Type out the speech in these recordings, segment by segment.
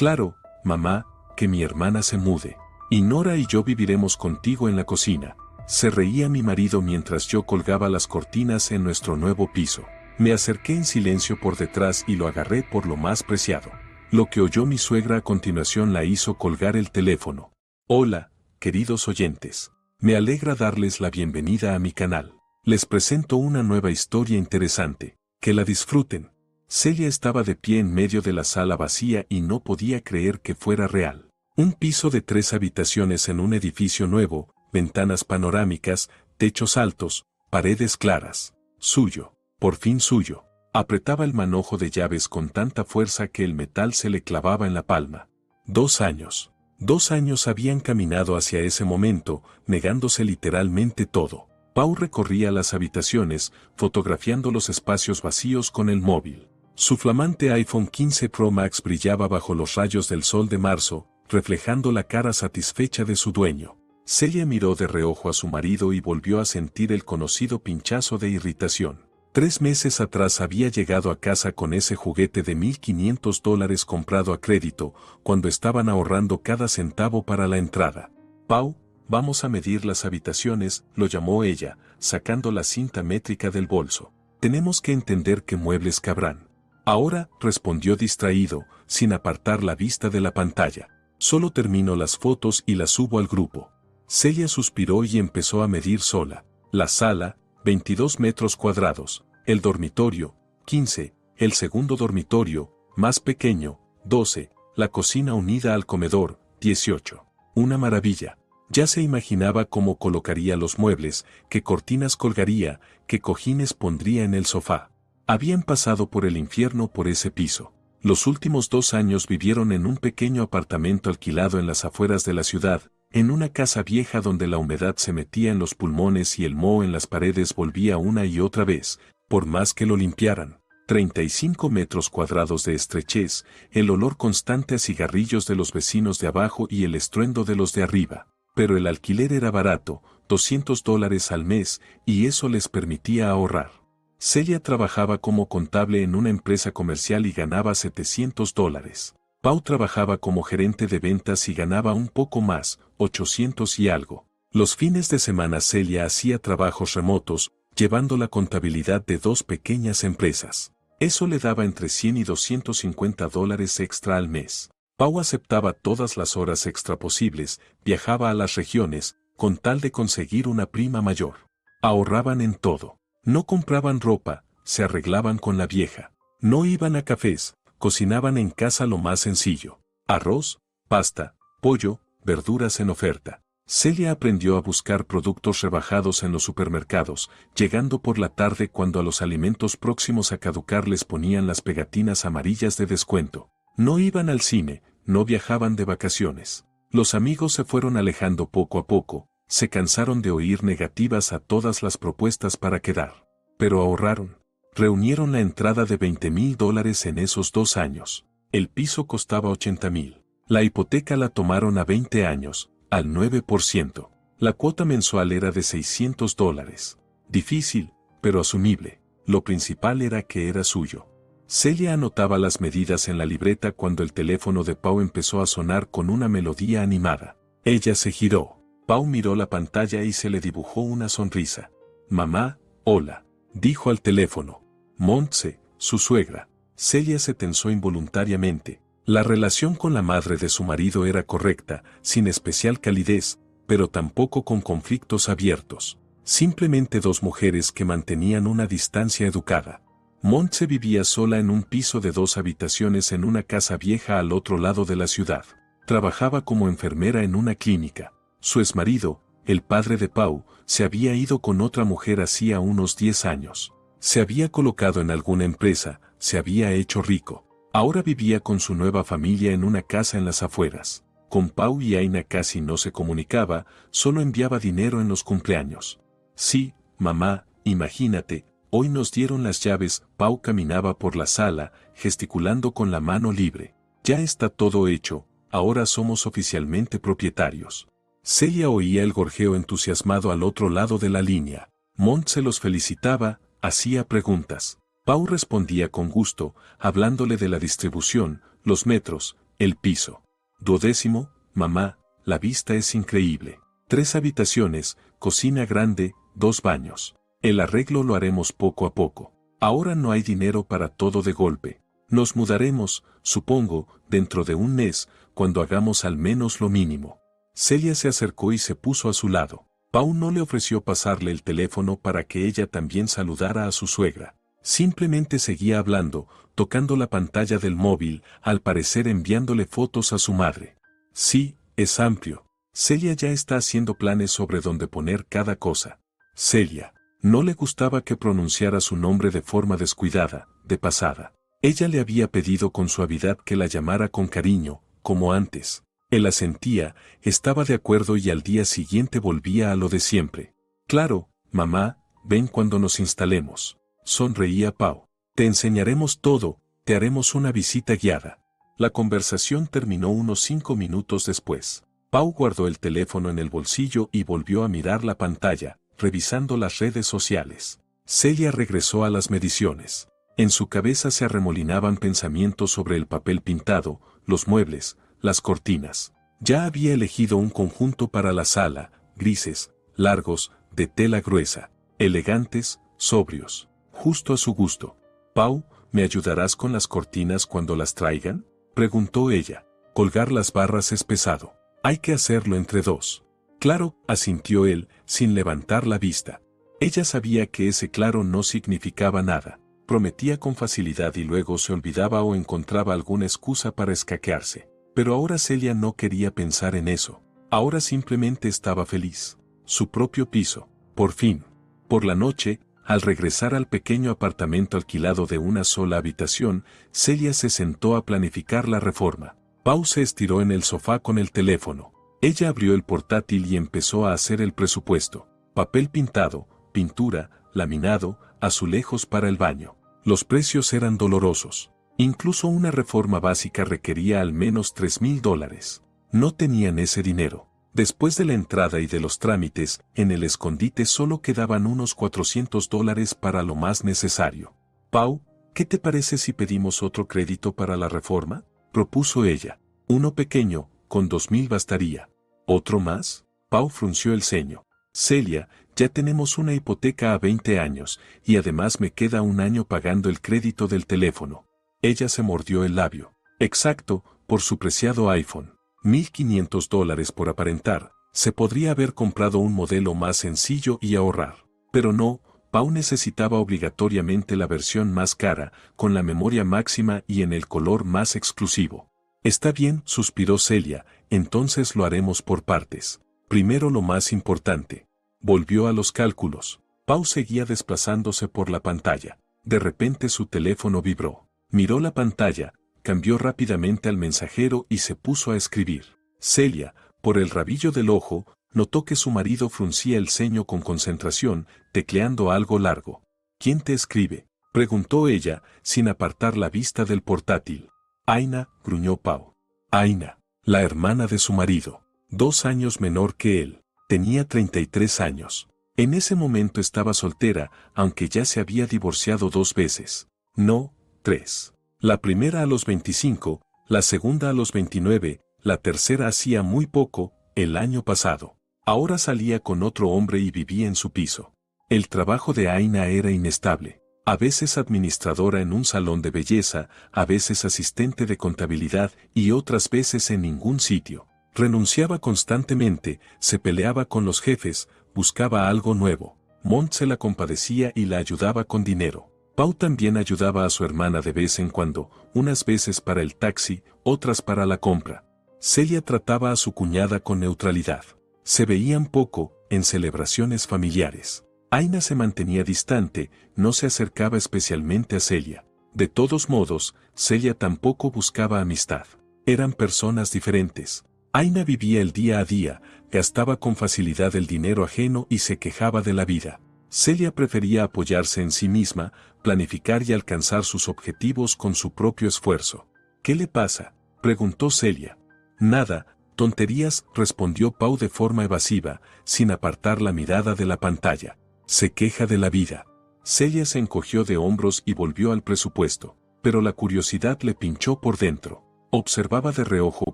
Claro, mamá, que mi hermana se mude. Y Nora y yo viviremos contigo en la cocina. Se reía mi marido mientras yo colgaba las cortinas en nuestro nuevo piso. Me acerqué en silencio por detrás y lo agarré por lo más preciado. Lo que oyó mi suegra a continuación la hizo colgar el teléfono. Hola, queridos oyentes. Me alegra darles la bienvenida a mi canal. Les presento una nueva historia interesante. Que la disfruten. Celia estaba de pie en medio de la sala vacía y no podía creer que fuera real. Un piso de 3 habitaciones en un edificio nuevo, ventanas panorámicas, techos altos, paredes claras. Suyo, por fin suyo. Apretaba el manojo de llaves con tanta fuerza que el metal se le clavaba en la palma. 2 años. 2 años habían caminado hacia ese momento, negándose literalmente todo. Pau recorría las habitaciones, fotografiando los espacios vacíos con el móvil. Su flamante iPhone 15 Pro Max brillaba bajo los rayos del sol de marzo, reflejando la cara satisfecha de su dueño. Celia miró de reojo a su marido y volvió a sentir el conocido pinchazo de irritación. 3 meses atrás había llegado a casa con ese juguete de $1,500 comprado a crédito, cuando estaban ahorrando cada centavo para la entrada. Pau, vamos a medir las habitaciones, lo llamó ella, sacando la cinta métrica del bolso. Tenemos que entender qué muebles cabrán. Ahora, respondió distraído, sin apartar la vista de la pantalla. Solo termino las fotos y las subo al grupo. Celia suspiró y empezó a medir sola. La sala, 22 metros cuadrados. El dormitorio, 15. El segundo dormitorio, más pequeño, 12. La cocina unida al comedor, 18. Una maravilla. Ya se imaginaba cómo colocaría los muebles, qué cortinas colgaría, qué cojines pondría en el sofá. Habían pasado por el infierno por ese piso. Los últimos 2 años vivieron en un pequeño apartamento alquilado en las afueras de la ciudad, en una casa vieja donde la humedad se metía en los pulmones y el moho en las paredes volvía una y otra vez, por más que lo limpiaran. 35 metros cuadrados de estrechez, el olor constante a cigarrillos de los vecinos de abajo y el estruendo de los de arriba. Pero el alquiler era barato, $200 al mes, y eso les permitía ahorrar. Celia trabajaba como contable en una empresa comercial y ganaba $700. Pau trabajaba como gerente de ventas y ganaba un poco más, 800 y algo. Los fines de semana Celia hacía trabajos remotos, llevando la contabilidad de 2 pequeñas empresas. Eso le daba entre $100 y $250 extra al mes. Pau aceptaba todas las horas extra posibles, viajaba a las regiones, con tal de conseguir una prima mayor. Ahorraban en todo. No compraban ropa, se arreglaban con la vieja. No iban a cafés, cocinaban en casa lo más sencillo. Arroz, pasta, pollo, verduras en oferta. Celia aprendió a buscar productos rebajados en los supermercados, llegando por la tarde cuando a los alimentos próximos a caducar les ponían las pegatinas amarillas de descuento. No iban al cine, no viajaban de vacaciones. Los amigos se fueron alejando poco a poco, se cansaron de oír negativas a todas las propuestas para quedar. Pero ahorraron. Reunieron la entrada de $20,000 en esos 2 años. El piso costaba $80,000. La hipoteca la tomaron a 20 años, al 9%. La cuota mensual era de $600. Difícil, pero asumible. Lo principal era que era suyo. Celia anotaba las medidas en la libreta cuando el teléfono de Pau empezó a sonar con una melodía animada. Ella se giró. Pau miró la pantalla y se le dibujó una sonrisa. Mamá, hola, dijo al teléfono. Montse, su suegra. Celia se tensó involuntariamente. La relación con la madre de su marido era correcta, sin especial calidez, pero tampoco con conflictos abiertos. Simplemente 2 mujeres que mantenían una distancia educada. Montse vivía sola en un piso de 2 habitaciones en una casa vieja al otro lado de la ciudad. Trabajaba como enfermera en una clínica. Su exmarido, el padre de Pau, se había ido con otra mujer hacía unos 10 años. Se había colocado en alguna empresa, se había hecho rico. Ahora vivía con su nueva familia en una casa en las afueras. Con Pau y Aina casi no se comunicaba, solo enviaba dinero en los cumpleaños. Sí, mamá, imagínate, hoy nos dieron las llaves. Pau caminaba por la sala, gesticulando con la mano libre. Ya está todo hecho, ahora somos oficialmente propietarios. Celia oía el gorjeo entusiasmado al otro lado de la línea. Mont se los felicitaba, hacía preguntas. Pau respondía con gusto, hablándole de la distribución, los metros, El piso. 12º, mamá, la vista es increíble. 3 habitaciones, cocina grande, 2 baños. El arreglo lo haremos poco a poco. Ahora no hay dinero para todo de golpe. Nos mudaremos, supongo, dentro de un mes, cuando hagamos al menos lo mínimo. Celia se acercó y se puso a su lado. Pau no le ofreció pasarle el teléfono para que ella también saludara a su suegra. Simplemente seguía hablando, tocando la pantalla del móvil, al parecer enviándole fotos a su madre. Sí, es amplio. Celia ya está haciendo planes sobre dónde poner cada cosa. Celia. No le gustaba que pronunciara su nombre de forma descuidada, de pasada. Ella le había pedido con suavidad que la llamara con cariño, como antes. Él asentía, estaba de acuerdo y al día siguiente volvía a lo de siempre. Claro, mamá, ven cuando nos instalemos. Sonreía Pau. Te enseñaremos todo, te haremos una visita guiada. La conversación terminó unos 5 minutos después. Pau guardó el teléfono en el bolsillo y volvió a mirar la pantalla, revisando las redes sociales. Celia regresó a las mediciones. En su cabeza se arremolinaban pensamientos sobre el papel pintado, los muebles, las cortinas. Ya había elegido un conjunto para la sala, grises, largos, de tela gruesa, elegantes, sobrios, justo a su gusto. Pau, ¿me ayudarás con las cortinas cuando las traigan?, preguntó ella. Colgar las barras es pesado. Hay que hacerlo entre 2. Claro, asintió él, sin levantar la vista. Ella sabía que ese claro no significaba nada. Prometía con facilidad y luego se olvidaba o encontraba alguna excusa para escaquearse. Pero ahora Celia no quería pensar en eso. Ahora simplemente estaba feliz. Su propio piso. Por fin. Por la noche, al regresar al pequeño apartamento alquilado de una sola habitación, Celia se sentó a planificar la reforma. Pau se estiró en el sofá con el teléfono. Ella abrió el portátil y empezó a hacer el presupuesto. Papel pintado, pintura, laminado, azulejos para el baño. Los precios eran dolorosos. Incluso una reforma básica requería al menos $3,000. No tenían ese dinero. Después de la entrada y de los trámites, en el escondite solo quedaban unos $400 para lo más necesario. Pau, ¿qué te parece si pedimos otro crédito para la reforma?, propuso ella. Uno pequeño, con 2,000 bastaría. ¿Otro más? Pau frunció el ceño. Celia, ya tenemos una hipoteca a 20 años, y además me queda un año pagando el crédito del teléfono. Ella se mordió el labio. Exacto, por su preciado iPhone. $1,500 por aparentar. Se podría haber comprado un modelo más sencillo y ahorrar. Pero no, Pau necesitaba obligatoriamente la versión más cara, con la memoria máxima y en el color más exclusivo. Está bien, suspiró Celia, entonces lo haremos por partes. Primero lo más importante. Volvió a los cálculos. Pau seguía desplazándose por la pantalla. De repente su teléfono vibró. Miró la pantalla, cambió rápidamente al mensajero y se puso a escribir. Celia, por el rabillo del ojo, notó que su marido fruncía el ceño con concentración, tecleando algo largo. ¿Quién te escribe?, preguntó ella, sin apartar la vista del portátil. Aina, gruñó Pau. Aina, la hermana de su marido, 2 años menor que él. Tenía 33 años. En ese momento estaba soltera, aunque ya se había divorciado 2 veces. No, 3. La primera a los 25, la segunda a los 29, la tercera hacía muy poco, el año pasado. Ahora salía con otro hombre y vivía en su piso. El trabajo de Aina era inestable. A veces administradora en un salón de belleza, a veces asistente de contabilidad y otras veces en ningún sitio. Renunciaba constantemente, se peleaba con los jefes, buscaba algo nuevo. Mont se la compadecía y la ayudaba con dinero. Pau también ayudaba a su hermana de vez en cuando, unas veces para el taxi, otras para la compra. Celia trataba a su cuñada con neutralidad. Se veían poco, en celebraciones familiares. Aina se mantenía distante, no se acercaba especialmente a Celia. De todos modos, Celia tampoco buscaba amistad. Eran personas diferentes. Aina vivía el día a día, gastaba con facilidad el dinero ajeno y se quejaba de la vida. Celia prefería apoyarse en sí misma, planificar y alcanzar sus objetivos con su propio esfuerzo. ¿Qué le pasa?, preguntó Celia. Nada, tonterías, respondió Pau de forma evasiva, sin apartar la mirada de la pantalla. Se queja de la vida. Celia se encogió de hombros y volvió al presupuesto, pero la curiosidad le pinchó por dentro. Observaba de reojo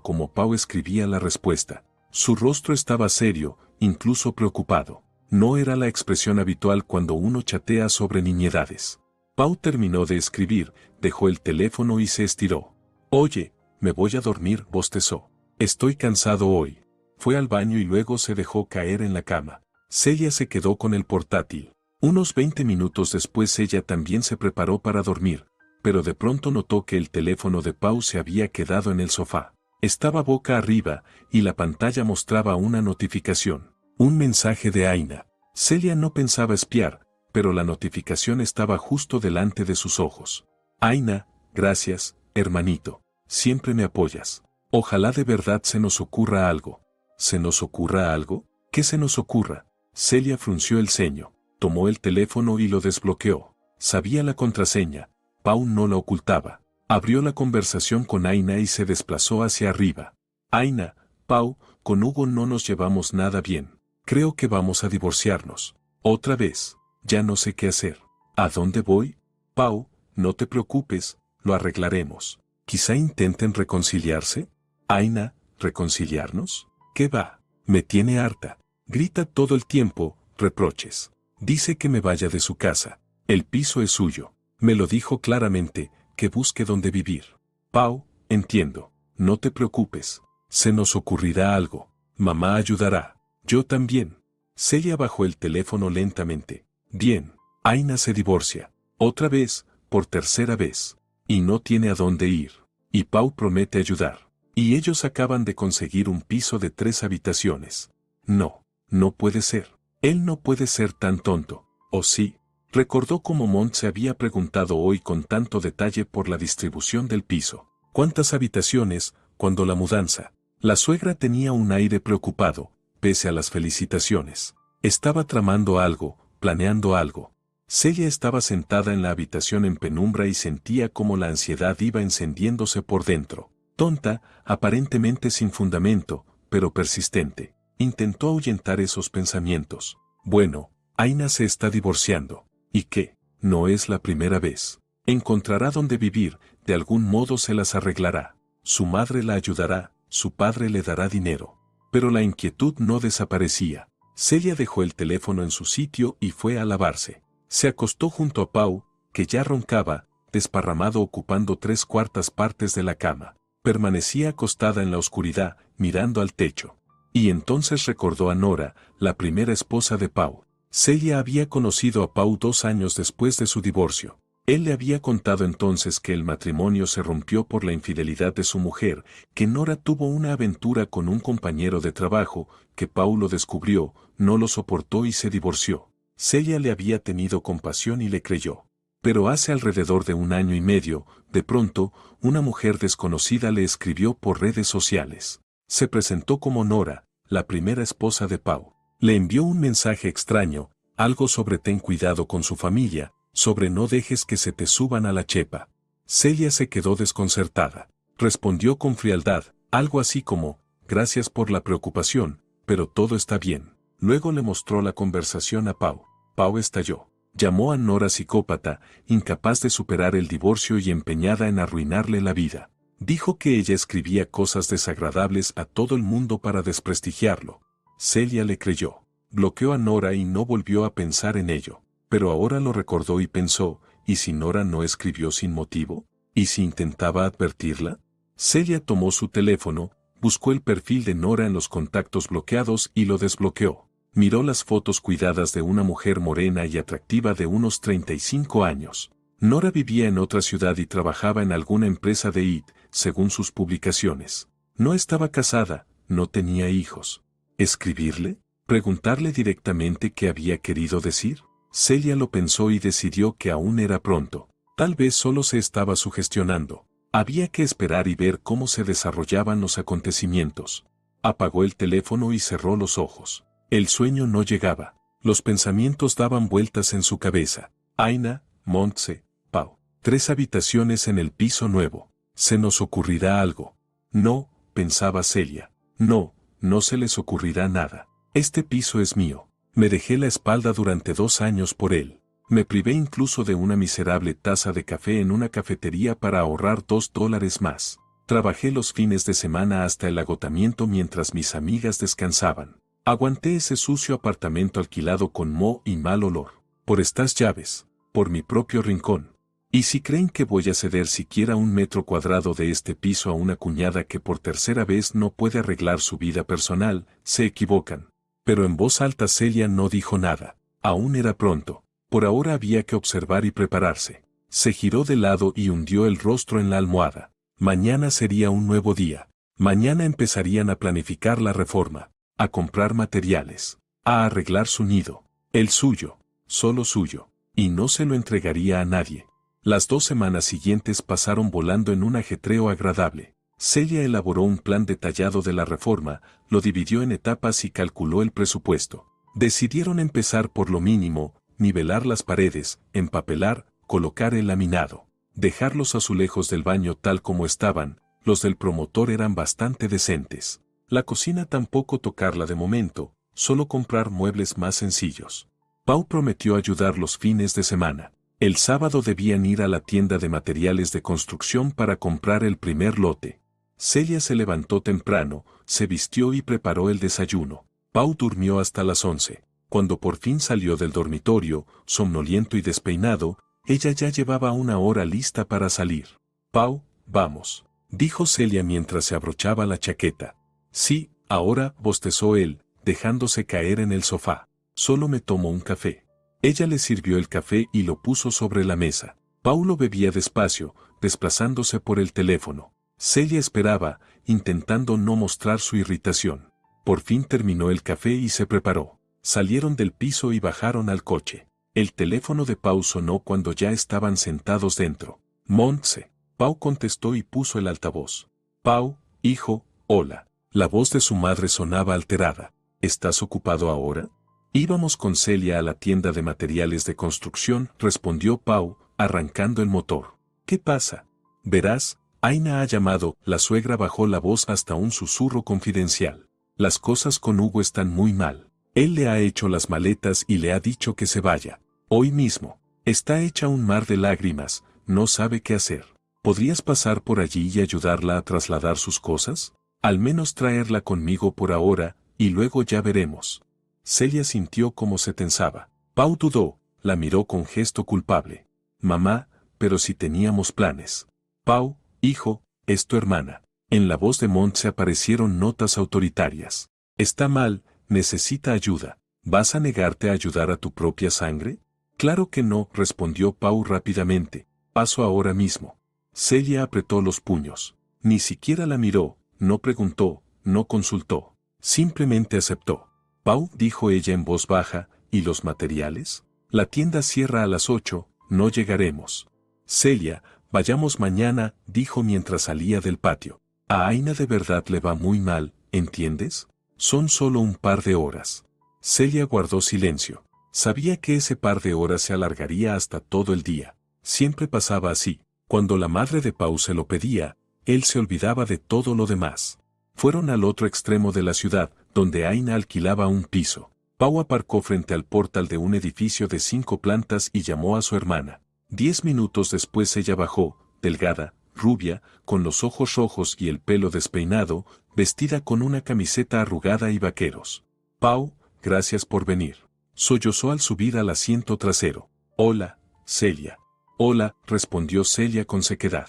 cómo Pau escribía la respuesta. Su rostro estaba serio, incluso preocupado. No era la expresión habitual cuando uno chatea sobre nimiedades. Pau terminó de escribir, dejó el teléfono y se estiró. Oye, me voy a dormir, bostezó. Estoy cansado hoy. Fue al baño y luego se dejó caer en la cama. Celia se quedó con el portátil. Unos 20 minutos después ella también se preparó para dormir, pero de pronto notó que el teléfono de Pau se había quedado en el sofá. Estaba boca arriba, y la pantalla mostraba una notificación. Un mensaje de Aina. Celia no pensaba espiar, pero la notificación estaba justo delante de sus ojos. Aina, gracias, hermanito. Siempre me apoyas. Ojalá de verdad se nos ocurra algo. ¿Se nos ocurra algo? ¿Qué se nos ocurra? Celia frunció el ceño, tomó el teléfono y lo desbloqueó. Sabía la contraseña. Pau no la ocultaba. Abrió la conversación con Aina y se desplazó hacia arriba. Aina, Pau, con Hugo no nos llevamos nada bien. Creo que vamos a divorciarnos. Otra vez. Ya no sé qué hacer. ¿A dónde voy? Pau, no te preocupes, lo arreglaremos. Quizá intenten reconciliarse. Aina, ¿reconciliarnos? ¿Qué va? Me tiene harta. Grita todo el tiempo, reproches. Dice que me vaya de su casa. El piso es suyo. Me lo dijo claramente, que busque dónde vivir. Pau, entiendo. No te preocupes. Se nos ocurrirá algo. Mamá ayudará. Yo también. Celia bajó el teléfono lentamente. Bien. Aina se divorcia. Otra vez, por tercera vez. Y no tiene a dónde ir. Y Pau promete ayudar. Y ellos acaban de conseguir un piso de 3 habitaciones. No, no puede ser. Él no puede ser tan tonto. ¿O sí? Recordó cómo Mont se había preguntado hoy con tanto detalle por la distribución del piso. ¿Cuántas habitaciones, cuando la mudanza? La suegra tenía un aire preocupado, pese a las felicitaciones. Estaba tramando algo, planeando algo. Celia estaba sentada en la habitación en penumbra y sentía cómo la ansiedad iba encendiéndose por dentro. Tonta, aparentemente sin fundamento, pero persistente. Intentó ahuyentar esos pensamientos. Bueno, Aina se está divorciando. ¿Y qué? No es la primera vez. Encontrará dónde vivir, de algún modo se las arreglará. Su madre la ayudará, su padre le dará dinero. Pero la inquietud no desaparecía. Celia dejó el teléfono en su sitio y fue a lavarse. Se acostó junto a Pau, que ya roncaba, desparramado ocupando 3/4 partes de la cama. Permanecía acostada en la oscuridad, mirando al techo. Y entonces recordó a Nora, la primera esposa de Pau. Celia había conocido a Pau 2 años después de su divorcio. Él le había contado entonces que el matrimonio se rompió por la infidelidad de su mujer, que Nora tuvo una aventura con un compañero de trabajo, que Pau lo descubrió, no lo soportó y se divorció. Celia le había tenido compasión y le creyó. Pero hace alrededor de 1 año y medio, de pronto, una mujer desconocida le escribió por redes sociales. Se presentó como Nora, la primera esposa de Pau. Le envió un mensaje extraño, algo sobre ten cuidado con su familia, sobre no dejes que se te suban a la chepa. Celia se quedó desconcertada. Respondió con frialdad, algo así como, gracias por la preocupación, pero todo está bien. Luego le mostró la conversación a Pau. Pau estalló. Llamó a Nora psicópata, incapaz de superar el divorcio y empeñada en arruinarle la vida. Dijo que ella escribía cosas desagradables a todo el mundo para desprestigiarlo. Celia le creyó. Bloqueó a Nora y no volvió a pensar en ello. Pero ahora lo recordó y pensó, ¿y si Nora no escribió sin motivo? ¿Y si intentaba advertirla? Celia tomó su teléfono, buscó el perfil de Nora en los contactos bloqueados y lo desbloqueó. Miró las fotos cuidadas de una mujer morena y atractiva de unos 35 años. Nora vivía en otra ciudad y trabajaba en alguna empresa de IT, según sus publicaciones. No estaba casada, no tenía hijos. ¿Escribirle? ¿Preguntarle directamente qué había querido decir? Celia lo pensó y decidió que aún era pronto. Tal vez solo se estaba sugestionando. Había que esperar y ver cómo se desarrollaban los acontecimientos. Apagó el teléfono y cerró los ojos. El sueño no llegaba. Los pensamientos daban vueltas en su cabeza. Aina, Montse, Pau. 3 habitaciones en el piso nuevo. ¿Se nos ocurrirá algo? No, pensaba Celia. No, no se les ocurrirá nada. Este piso es mío. Me dejé la espalda durante 2 años por él. Me privé incluso de una miserable taza de café en una cafetería para ahorrar $2 más. Trabajé los fines de semana hasta el agotamiento mientras mis amigas descansaban. Aguanté ese sucio apartamento alquilado con moho y mal olor. Por estas llaves, por mi propio rincón. Y si creen que voy a ceder siquiera 1 metro cuadrado de este piso a una cuñada que por tercera vez no puede arreglar su vida personal, se equivocan. Pero en voz alta Celia no dijo nada. Aún era pronto. Por ahora había que observar y prepararse. Se giró de lado y hundió el rostro en la almohada. Mañana sería un nuevo día. Mañana empezarían a planificar la reforma, a comprar materiales, a arreglar su nido, el suyo, solo suyo, y no se lo entregaría a nadie. Las 2 semanas siguientes pasaron volando en un ajetreo agradable. Celia elaboró un plan detallado de la reforma, lo dividió en etapas y calculó el presupuesto. Decidieron empezar por lo mínimo, nivelar las paredes, empapelar, colocar el laminado, dejar los azulejos del baño tal como estaban. Los del promotor eran bastante decentes. La cocina tampoco tocarla de momento, solo comprar muebles más sencillos. Pau prometió ayudar los fines de semana. El sábado debían ir a la tienda de materiales de construcción para comprar el primer lote. Celia se levantó temprano, se vistió y preparó el desayuno. Pau durmió hasta las 11. Cuando por fin salió del dormitorio, somnoliento y despeinado, ella ya llevaba 1 hora lista para salir. «Pau, vamos», dijo Celia mientras se abrochaba la chaqueta. «Sí, ahora», bostezó él, dejándose caer en el sofá. «Solo me tomo un café». Ella le sirvió el café y lo puso sobre la mesa. Pau lo bebía despacio, desplazándose por el teléfono. Celia esperaba, intentando no mostrar su irritación. Por fin terminó el café y se preparó. Salieron del piso y bajaron al coche. El teléfono de Pau sonó cuando ya estaban sentados dentro. «Montse». Pau contestó y puso el altavoz. «Pau, hijo, hola». La voz de su madre sonaba alterada. «¿Estás ocupado ahora?» «Íbamos con Celia a la tienda de materiales de construcción», respondió Pau, arrancando el motor. «¿Qué pasa?» «Verás, Aina ha llamado». La suegra bajó la voz hasta un susurro confidencial. «Las cosas con Hugo están muy mal. Él le ha hecho las maletas y le ha dicho que se vaya. Hoy mismo. Está hecha un mar de lágrimas, no sabe qué hacer. ¿Podrías pasar por allí y ayudarla a trasladar sus cosas? Al menos traerla conmigo por ahora, y luego ya veremos». Celia sintió cómo se tensaba. Pau dudó, la miró con gesto culpable. «Mamá, pero si teníamos planes». «Pau, hijo, es tu hermana». En la voz de Montse aparecieron notas autoritarias. «Está mal, necesita ayuda. ¿Vas a negarte a ayudar a tu propia sangre?» «Claro que no», respondió Pau rápidamente. «Paso ahora mismo». Celia apretó los puños. Ni siquiera la miró, no preguntó, no consultó. Simplemente aceptó. «Pau», dijo ella en voz baja, «¿y los materiales? La tienda cierra a las 8, no llegaremos». «Celia, vayamos mañana», dijo mientras salía del patio. «A Aina de verdad le va muy mal, ¿entiendes? Son solo un par de horas». Celia guardó silencio. Sabía que ese par de horas se alargaría hasta todo el día. Siempre pasaba así. Cuando la madre de Pau se lo pedía, él se olvidaba de todo lo demás. Fueron al otro extremo de la ciudad, donde Aina alquilaba un piso. Pau aparcó frente al portal de un edificio de 5 plantas y llamó a su hermana. 10 minutos después ella bajó, delgada, rubia, con los ojos rojos y el pelo despeinado, vestida con una camiseta arrugada y vaqueros. «Pau, gracias por venir», sollozó al subir al asiento trasero. «Hola, Celia». «Hola», respondió Celia con sequedad.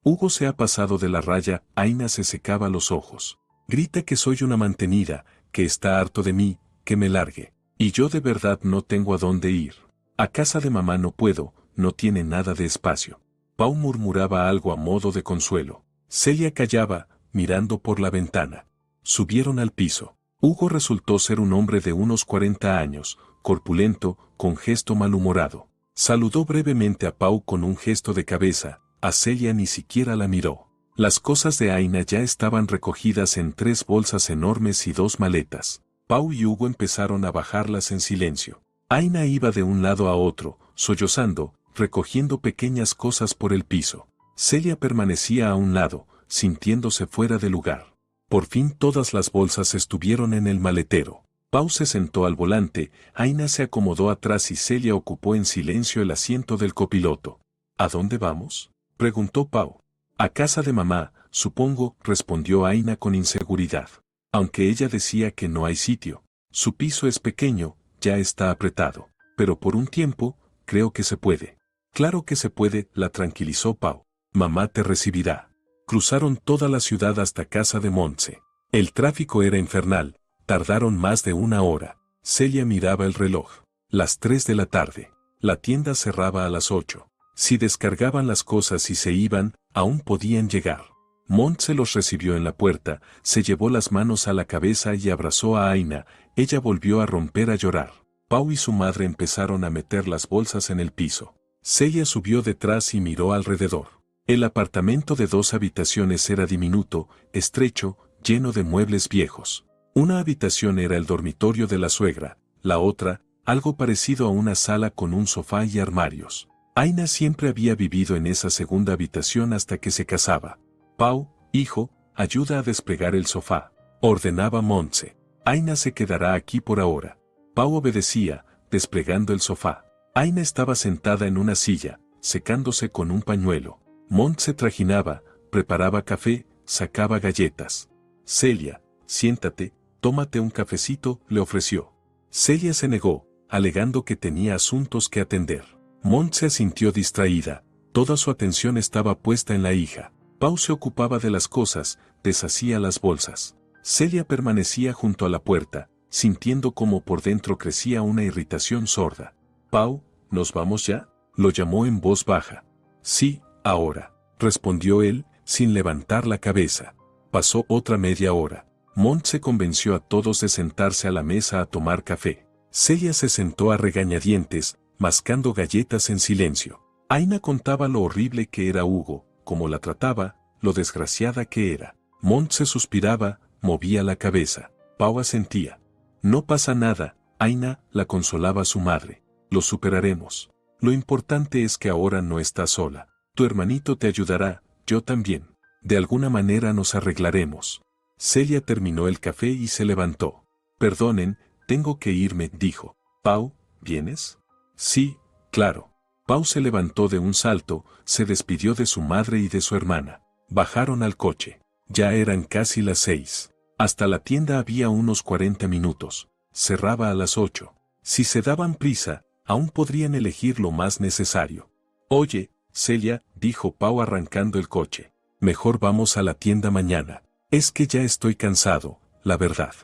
«Hugo se ha pasado de la raya». Aina se secaba los ojos. «Grita que soy una mantenida, que está harto de mí, que me largue. Y yo de verdad no tengo a dónde ir. A casa de mamá no puedo, no tiene nada de espacio». Pau murmuraba algo a modo de consuelo. Celia callaba, mirando por la ventana. Subieron al piso. Hugo resultó ser un hombre de unos 40 años, corpulento, con gesto malhumorado. Saludó brevemente a Pau con un gesto de cabeza. A Celia ni siquiera la miró. Las cosas de Aina ya estaban recogidas en 3 bolsas enormes y 2 maletas. Pau y Hugo empezaron a bajarlas en silencio. Aina iba de un lado a otro, sollozando, recogiendo pequeñas cosas por el piso. Celia permanecía a un lado, sintiéndose fuera de lugar. Por fin todas las bolsas estuvieron en el maletero. Pau se sentó al volante, Aina se acomodó atrás y Celia ocupó en silencio el asiento del copiloto. «¿A dónde vamos?», preguntó Pau. «A casa de mamá», supongo, respondió Aina con inseguridad. Aunque ella decía que no hay sitio. Su piso es pequeño, ya está apretado. Pero por un tiempo, creo que se puede. Claro que se puede, la tranquilizó Pau. Mamá te recibirá. Cruzaron toda la ciudad hasta casa de Montse. El tráfico era infernal, tardaron más de una hora. Celia miraba el reloj. Las 3 de la tarde. La tienda cerraba a las 8. Si descargaban las cosas y se iban, aún podían llegar. Montse los recibió en la puerta, se llevó las manos a la cabeza y abrazó a Aina. Ella volvió a romper a llorar. Pau y su madre empezaron a meter las bolsas en el piso. Celia subió detrás y miró alrededor. El apartamento de 2 habitaciones era diminuto, estrecho, lleno de muebles viejos. Una habitación era el dormitorio de la suegra, la otra, algo parecido a una sala con un sofá y armarios. Aina siempre había vivido en esa segunda habitación hasta que se casaba. Pau, hijo, ayuda a desplegar el sofá, ordenaba Montse. Aina se quedará aquí por ahora. Pau obedecía, desplegando el sofá. Aina estaba sentada en una silla, secándose con un pañuelo. Montse trajinaba, preparaba café, sacaba galletas. Celia, siéntate, tómate un cafecito, le ofreció. Celia se negó, alegando que tenía asuntos que atender. Montse asintió distraída, toda su atención estaba puesta en la hija. Pau se ocupaba de las cosas, deshacía las bolsas. Celia permanecía junto a la puerta, sintiendo como por dentro crecía una irritación sorda. Pau, ¿nos vamos ya?, lo llamó en voz baja. Sí, ahora, respondió él, sin levantar la cabeza. Pasó otra media hora. Montse convenció a todos de sentarse a la mesa a tomar café. Celia se sentó a regañadientes, mascando galletas en silencio. Aina contaba lo horrible que era Hugo, cómo la trataba, lo desgraciada que era. Montse suspiraba, movía la cabeza. Pau asentía. No pasa nada, Aina, la consolaba su madre. Lo superaremos. Lo importante es que ahora no estás sola. Tu hermanito te ayudará, yo también. De alguna manera nos arreglaremos. Celia terminó el café y se levantó. Perdonen, tengo que irme, dijo. Pau, ¿vienes? Sí, claro. Pau se levantó de un salto, se despidió de su madre y de su hermana. Bajaron al coche. Ya eran casi las 6. Hasta la tienda había unos 40 minutos. Cerraba a las 8. Si se daban prisa, aún podrían elegir lo más necesario. Oye, Celia, dijo Pau arrancando el coche. Mejor vamos a la tienda mañana. Es que ya estoy cansado, la verdad.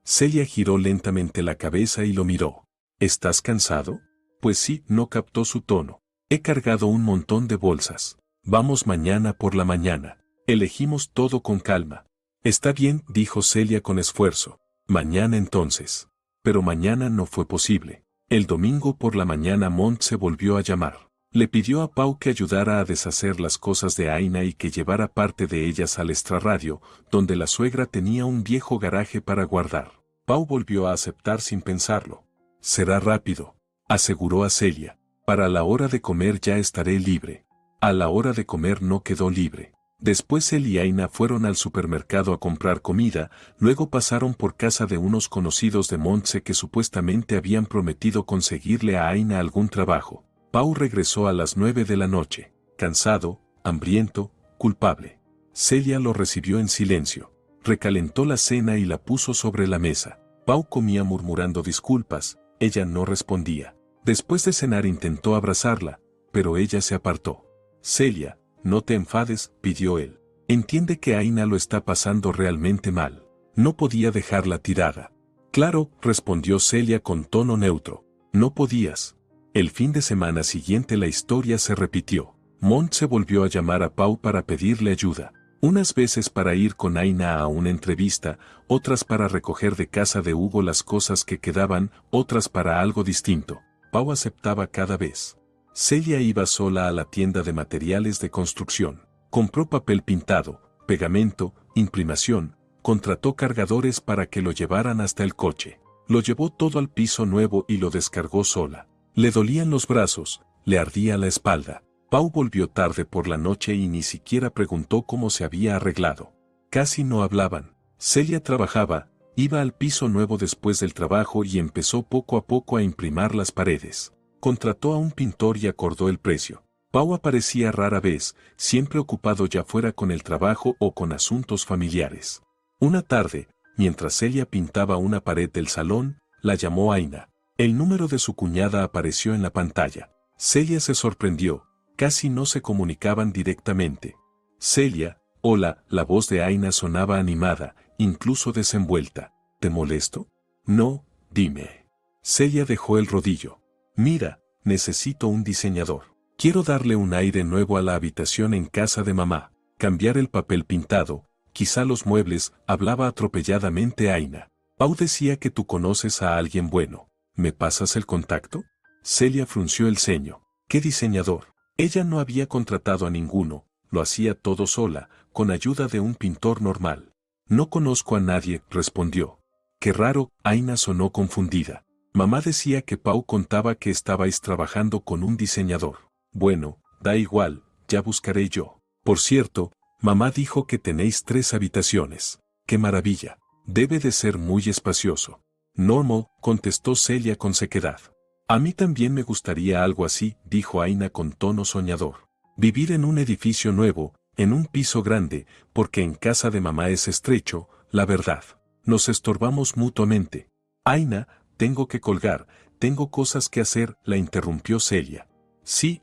Celia giró lentamente la cabeza y lo miró. ¿Estás cansado? Pues sí, no captó su tono. He cargado un montón de bolsas. Vamos mañana por la mañana. Elegimos todo con calma. Está bien, dijo Celia con esfuerzo. Mañana entonces. Pero mañana no fue posible. El domingo por la mañana Mont se volvió a llamar. Le pidió a Pau que ayudara a deshacer las cosas de Aina y que llevara parte de ellas al extrarradio, donde la suegra tenía un viejo garaje para guardar. Pau volvió a aceptar sin pensarlo. Será rápido, aseguró a Celia. Para la hora de comer ya estaré libre. A la hora de comer no quedó libre. Después él y Aina fueron al supermercado a comprar comida, luego pasaron por casa de unos conocidos de Montse que supuestamente habían prometido conseguirle a Aina algún trabajo. Pau regresó a las 9 de la noche, cansado, hambriento, culpable. Celia lo recibió en silencio. Recalentó la cena y la puso sobre la mesa. Pau comía murmurando disculpas, ella no respondía. Después de cenar intentó abrazarla, pero ella se apartó. Celia, no te enfades, pidió él. Entiende que Aina lo está pasando realmente mal. No podía dejarla tirada. Claro, respondió Celia con tono neutro. No podías. El fin de semana siguiente la historia se repitió. Mont se volvió a llamar a Pau para pedirle ayuda. Unas veces para ir con Aina a una entrevista, otras para recoger de casa de Hugo las cosas que quedaban, otras para algo distinto. Pau aceptaba cada vez. Celia iba sola a la tienda de materiales de construcción. Compró papel pintado, pegamento, imprimación, contrató cargadores para que lo llevaran hasta el coche. Lo llevó todo al piso nuevo y lo descargó sola. Le dolían los brazos, le ardía la espalda. Pau volvió tarde por la noche y ni siquiera preguntó cómo se había arreglado. Casi no hablaban. Celia trabajaba, iba al piso nuevo después del trabajo y empezó poco a poco a imprimir las paredes. Contrató a un pintor y acordó el precio. Pau aparecía rara vez, siempre ocupado ya fuera con el trabajo o con asuntos familiares. Una tarde, mientras Celia pintaba una pared del salón, la llamó Aina. El número de su cuñada apareció en la pantalla. Celia se sorprendió, casi no se comunicaban directamente. Celia, hola, la voz de Aina sonaba animada, incluso desenvuelta. ¿Te molesto? No, dime. Celia dejó el rodillo. Mira, necesito un diseñador. Quiero darle un aire nuevo a la habitación en casa de mamá, cambiar el papel pintado, quizá los muebles, hablaba atropelladamente Aina. Pau decía que tú conoces a alguien bueno. ¿Me pasas el contacto? Celia frunció el ceño. ¿Qué diseñador? Ella no había contratado a ninguno, lo hacía todo sola, con ayuda de un pintor normal. No conozco a nadie, respondió. Qué raro, Aina sonó confundida. Mamá decía que Pau contaba que estabais trabajando con un diseñador. Bueno, da igual, ya buscaré yo. Por cierto, mamá dijo que tenéis 3 habitaciones. ¡Qué maravilla! Debe de ser muy espacioso. Normal, contestó Celia con sequedad. A mí también me gustaría algo así, dijo Aina con tono soñador. Vivir en un edificio nuevo, en un piso grande, porque en casa de mamá es estrecho, la verdad. Nos estorbamos mutuamente. Aina, tengo que colgar, tengo cosas que hacer, la interrumpió Celia. Sí,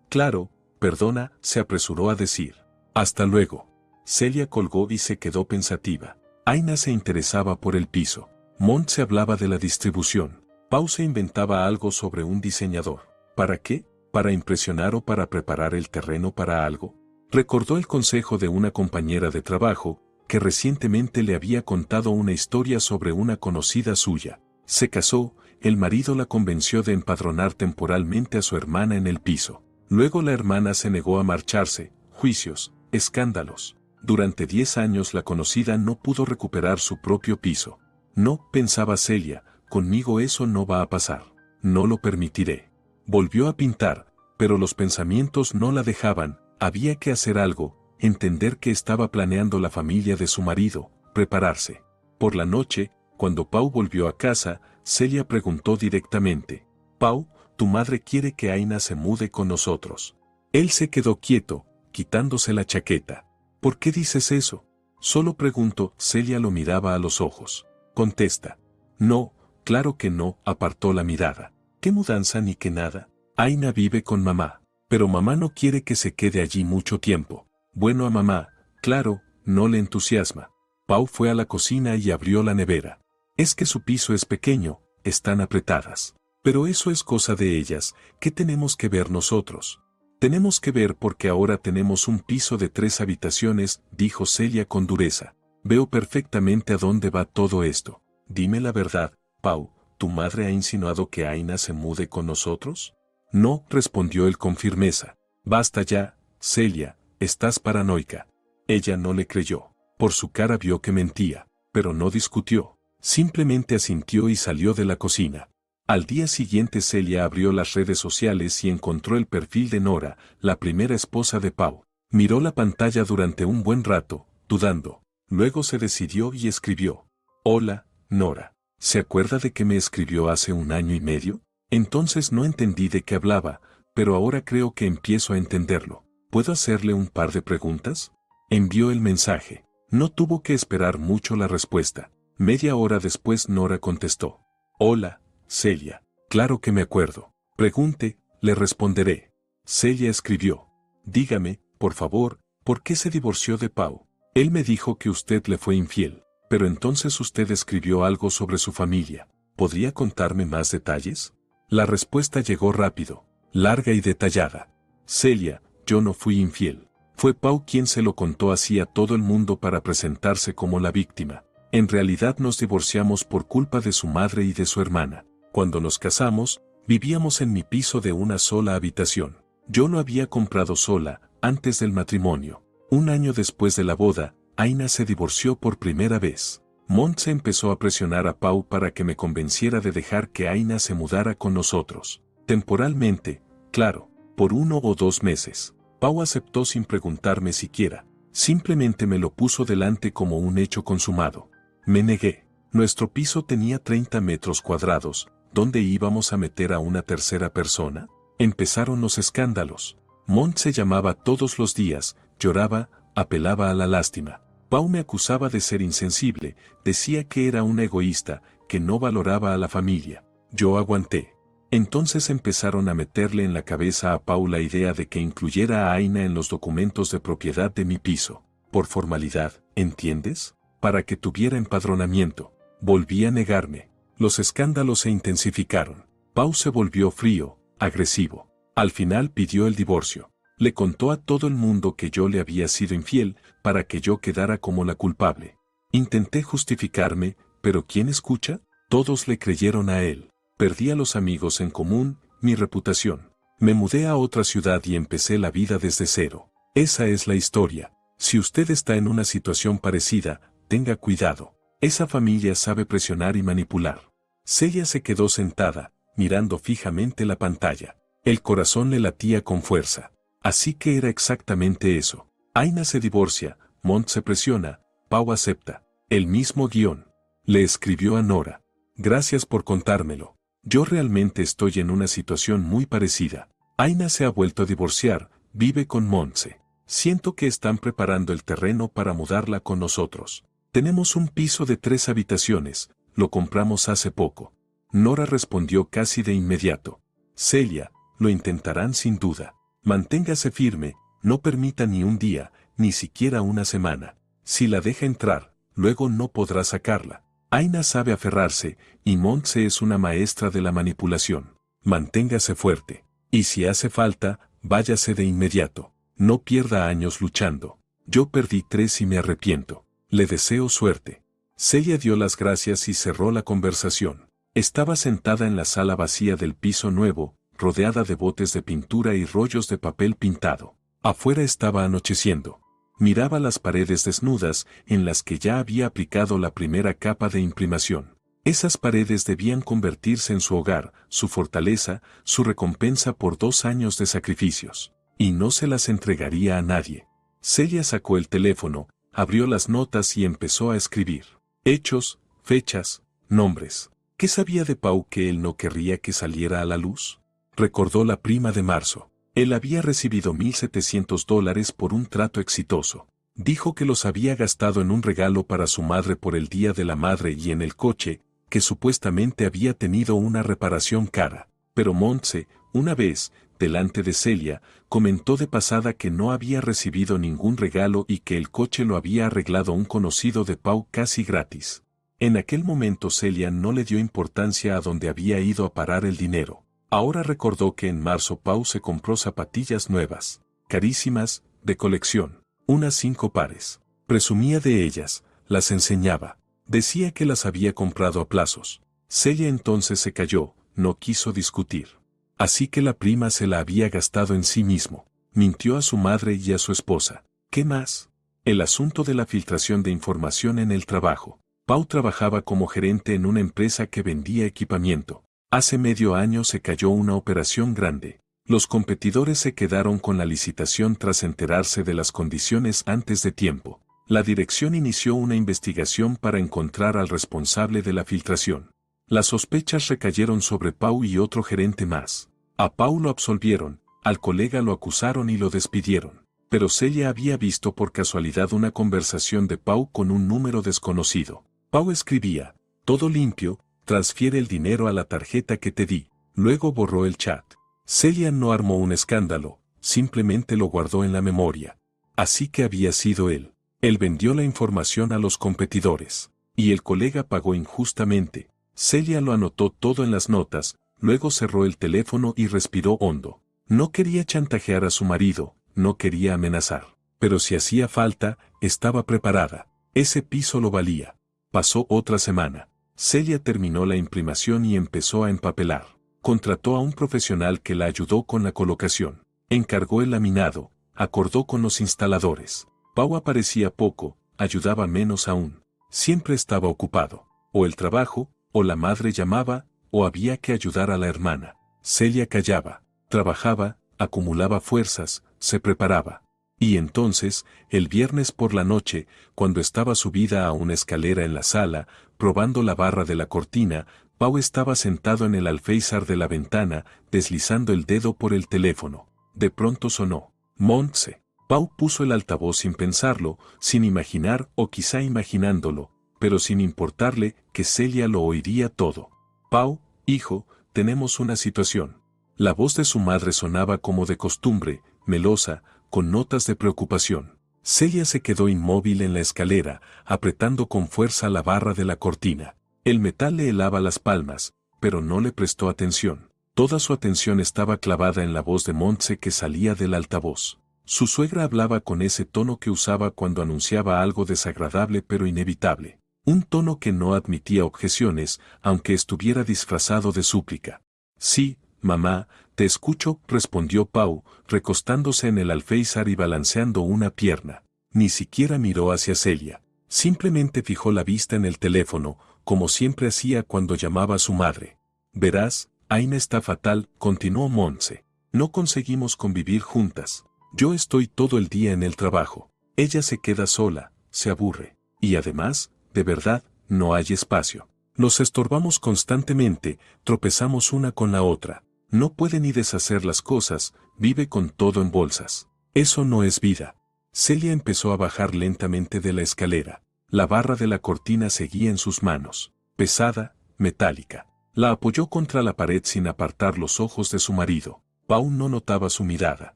claro, perdona, se apresuró a decir. Hasta luego. Celia colgó y se quedó pensativa. Aina se interesaba por el piso. Mont se hablaba de la distribución. Pau se inventaba algo sobre un diseñador. ¿Para qué? ¿Para impresionar o para preparar el terreno para algo? Recordó el consejo de una compañera de trabajo, que recientemente le había contado una historia sobre una conocida suya. Se casó, el marido la convenció de empadronar temporalmente a su hermana en el piso. Luego la hermana se negó a marcharse, juicios, escándalos. Durante 10 años la conocida no pudo recuperar su propio piso. No, pensaba Celia, conmigo eso no va a pasar. No lo permitiré. Volvió a pintar, pero los pensamientos no la dejaban, había que hacer algo, entender que estaba planeando la familia de su marido, prepararse. Por la noche, cuando Pau volvió a casa, Celia preguntó directamente. Pau, tu madre quiere que Aina se mude con nosotros. Él se quedó quieto, quitándose la chaqueta. ¿Por qué dices eso? Solo pregunto, Celia lo miraba a los ojos. Contesta. No, claro que no, apartó la mirada. ¿Qué mudanza ni qué nada? Aina vive con mamá, pero mamá no quiere que se quede allí mucho tiempo. Bueno, a mamá, claro, no le entusiasma. Pau fue a la cocina y abrió la nevera. Es que su piso es pequeño, están apretadas. Pero eso es cosa de ellas, ¿qué tenemos que ver nosotros? Tenemos que ver porque ahora tenemos un piso de 3 habitaciones, dijo Celia con dureza. Veo perfectamente a dónde va todo esto. Dime la verdad, Pau, ¿tu madre ha insinuado que Aina se mude con nosotros? No, respondió él con firmeza. Basta ya, Celia, estás paranoica. Ella no le creyó. Por su cara vio que mentía, pero no discutió. Simplemente asintió y salió de la cocina. Al día siguiente Celia abrió las redes sociales y encontró el perfil de Nora, la primera esposa de Pau. Miró la pantalla durante un buen rato, dudando. Luego se decidió y escribió. Hola, Nora. ¿Se acuerda de que me escribió hace 1 año y medio? Entonces no entendí de qué hablaba, pero ahora creo que empiezo a entenderlo. ¿Puedo hacerle un par de preguntas? Envió el mensaje. No tuvo que esperar mucho la respuesta. Media hora después Nora contestó. Hola, Celia. Claro que me acuerdo. Pregunte, le responderé. Celia escribió. Dígame, por favor, ¿por qué se divorció de Pau? Él me dijo que usted le fue infiel, pero entonces usted escribió algo sobre su familia. ¿Podría contarme más detalles? La respuesta llegó rápido, larga y detallada. Celia, yo no fui infiel. Fue Pau quien se lo contó así a todo el mundo para presentarse como la víctima. En realidad nos divorciamos por culpa de su madre y de su hermana. Cuando nos casamos, vivíamos en mi piso de una sola habitación. Yo lo había comprado sola, antes del matrimonio. 1 año después de la boda, Aina se divorció por primera vez. Montse empezó a presionar a Pau para que me convenciera de dejar que Aina se mudara con nosotros. Temporalmente, claro, por 1 o 2 meses. Pau aceptó sin preguntarme siquiera. Simplemente me lo puso delante como un hecho consumado. Me negué. Nuestro piso tenía 30 metros cuadrados. ¿Dónde íbamos a meter a una tercera persona? Empezaron los escándalos. Montse llamaba todos los días, lloraba, apelaba a la lástima. Pau me acusaba de ser insensible, decía que era una egoísta, que no valoraba a la familia. Yo aguanté. Entonces empezaron a meterle en la cabeza a Pau la idea de que incluyera a Aina en los documentos de propiedad de mi piso. Por formalidad, ¿entiendes? Para que tuviera empadronamiento. Volví a negarme. Los escándalos se intensificaron. Pau se volvió frío, agresivo. Al final pidió el divorcio. Le contó a todo el mundo que yo le había sido infiel, para que yo quedara como la culpable. Intenté justificarme, pero ¿quién escucha? Todos le creyeron a él. Perdí a los amigos en común, mi reputación. Me mudé a otra ciudad y empecé la vida desde cero. Esa es la historia. Si usted está en una situación parecida, tenga cuidado. Esa familia sabe presionar y manipular. Celia se quedó sentada, mirando fijamente la pantalla. El corazón le latía con fuerza. Así que era exactamente eso. Aina se divorcia, Mont se presiona, Pau acepta. El mismo guión. Le escribió a Nora. Gracias por contármelo. Yo realmente estoy en una situación muy parecida. Aina se ha vuelto a divorciar, vive con Montse. Siento que están preparando el terreno para mudarla con nosotros. Tenemos un piso de 3 habitaciones, lo compramos hace poco. Nora respondió casi de inmediato. Celia, lo intentarán sin duda. Manténgase firme, no permita ni un día, ni siquiera una semana. Si la deja entrar, luego no podrá sacarla. Aina sabe aferrarse, y Montse es una maestra de la manipulación. Manténgase fuerte. Y si hace falta, váyase de inmediato. No pierda años luchando. Yo perdí 3 y me arrepiento. Le deseo suerte. Celia dio las gracias y cerró la conversación. Estaba sentada en la sala vacía del piso nuevo, rodeada de botes de pintura y rollos de papel pintado. Afuera estaba anocheciendo. Miraba las paredes desnudas en las que ya había aplicado la primera capa de imprimación. Esas paredes debían convertirse en su hogar, su fortaleza, su recompensa por 2 años de sacrificios. Y no se las entregaría a nadie. Celia sacó el teléfono, abrió las notas y empezó a escribir. Hechos, fechas, nombres. ¿Qué sabía de Pau que él no querría que saliera a la luz? Recordó la prima de marzo. Él había recibido $1,700 por un trato exitoso. Dijo que los había gastado en un regalo para su madre por el Día de la Madre y en el coche, que supuestamente había tenido una reparación cara. Pero Montse, una vez, delante de Celia, comentó de pasada que no había recibido ningún regalo y que el coche lo había arreglado un conocido de Pau casi gratis. En aquel momento Celia no le dio importancia a dónde había ido a parar el dinero. Ahora recordó que en marzo Pau se compró zapatillas nuevas, carísimas, de colección, unas 5 pares. Presumía de ellas, las enseñaba. Decía que las había comprado a plazos. Celia entonces se calló, no quiso discutir. Así que la prima se la había gastado en sí mismo. Mintió a su madre y a su esposa. ¿Qué más? El asunto de la filtración de información en el trabajo. Pau trabajaba como gerente en una empresa que vendía equipamiento. Hace medio año se cayó una operación grande. Los competidores se quedaron con la licitación tras enterarse de las condiciones antes de tiempo. La dirección inició una investigación para encontrar al responsable de la filtración. Las sospechas recayeron sobre Pau y otro gerente más. A Pau lo absolvieron, al colega lo acusaron y lo despidieron. Pero Celia había visto por casualidad una conversación de Pau con un número desconocido. Pau escribía, todo limpio, transfiere el dinero a la tarjeta que te di. Luego borró el chat. Celia no armó un escándalo, simplemente lo guardó en la memoria. Así que había sido él. Él vendió la información a los competidores. Y el colega pagó injustamente. Celia lo anotó todo en las notas, luego cerró el teléfono y respiró hondo. No quería chantajear a su marido, no quería amenazar. Pero si hacía falta, estaba preparada. Ese piso lo valía. Pasó otra semana. Celia terminó la imprimación y empezó a empapelar. Contrató a un profesional que la ayudó con la colocación. Encargó el laminado, acordó con los instaladores. Pau aparecía poco, ayudaba menos aún. Siempre estaba ocupado. O el trabajo, o la madre llamaba, o había que ayudar a la hermana. Celia callaba, trabajaba, acumulaba fuerzas, se preparaba. Y entonces, el viernes por la noche, cuando estaba subida a una escalera en la sala, probando la barra de la cortina, Pau estaba sentado en el alféizar de la ventana, deslizando el dedo por el teléfono. De pronto sonó. Montse. Pau puso el altavoz sin pensarlo, sin imaginar o quizá imaginándolo, pero sin importarle que Celia lo oiría todo. Pau, hijo, tenemos una situación. La voz de su madre sonaba como de costumbre, melosa, con notas de preocupación. Celia se quedó inmóvil en la escalera, apretando con fuerza la barra de la cortina. El metal le helaba las palmas, pero no le prestó atención. Toda su atención estaba clavada en la voz de Montse que salía del altavoz. Su suegra hablaba con ese tono que usaba cuando anunciaba algo desagradable pero inevitable. Un tono que no admitía objeciones, aunque estuviera disfrazado de súplica. Sí, mamá, te escucho, respondió Pau, recostándose en el alféizar y balanceando una pierna. Ni siquiera miró hacia Celia. Simplemente fijó la vista en el teléfono, como siempre hacía cuando llamaba a su madre. Verás, Aina está fatal, continuó Montse. No conseguimos convivir juntas. Yo estoy todo el día en el trabajo. Ella se queda sola, se aburre. Y además, de verdad, no hay espacio. Nos estorbamos constantemente, tropezamos una con la otra. No puede ni deshacer las cosas, vive con todo en bolsas. Eso no es vida. Celia empezó a bajar lentamente de la escalera. La barra de la cortina seguía en sus manos. Pesada, metálica. La apoyó contra la pared sin apartar los ojos de su marido. Pau no notaba su mirada.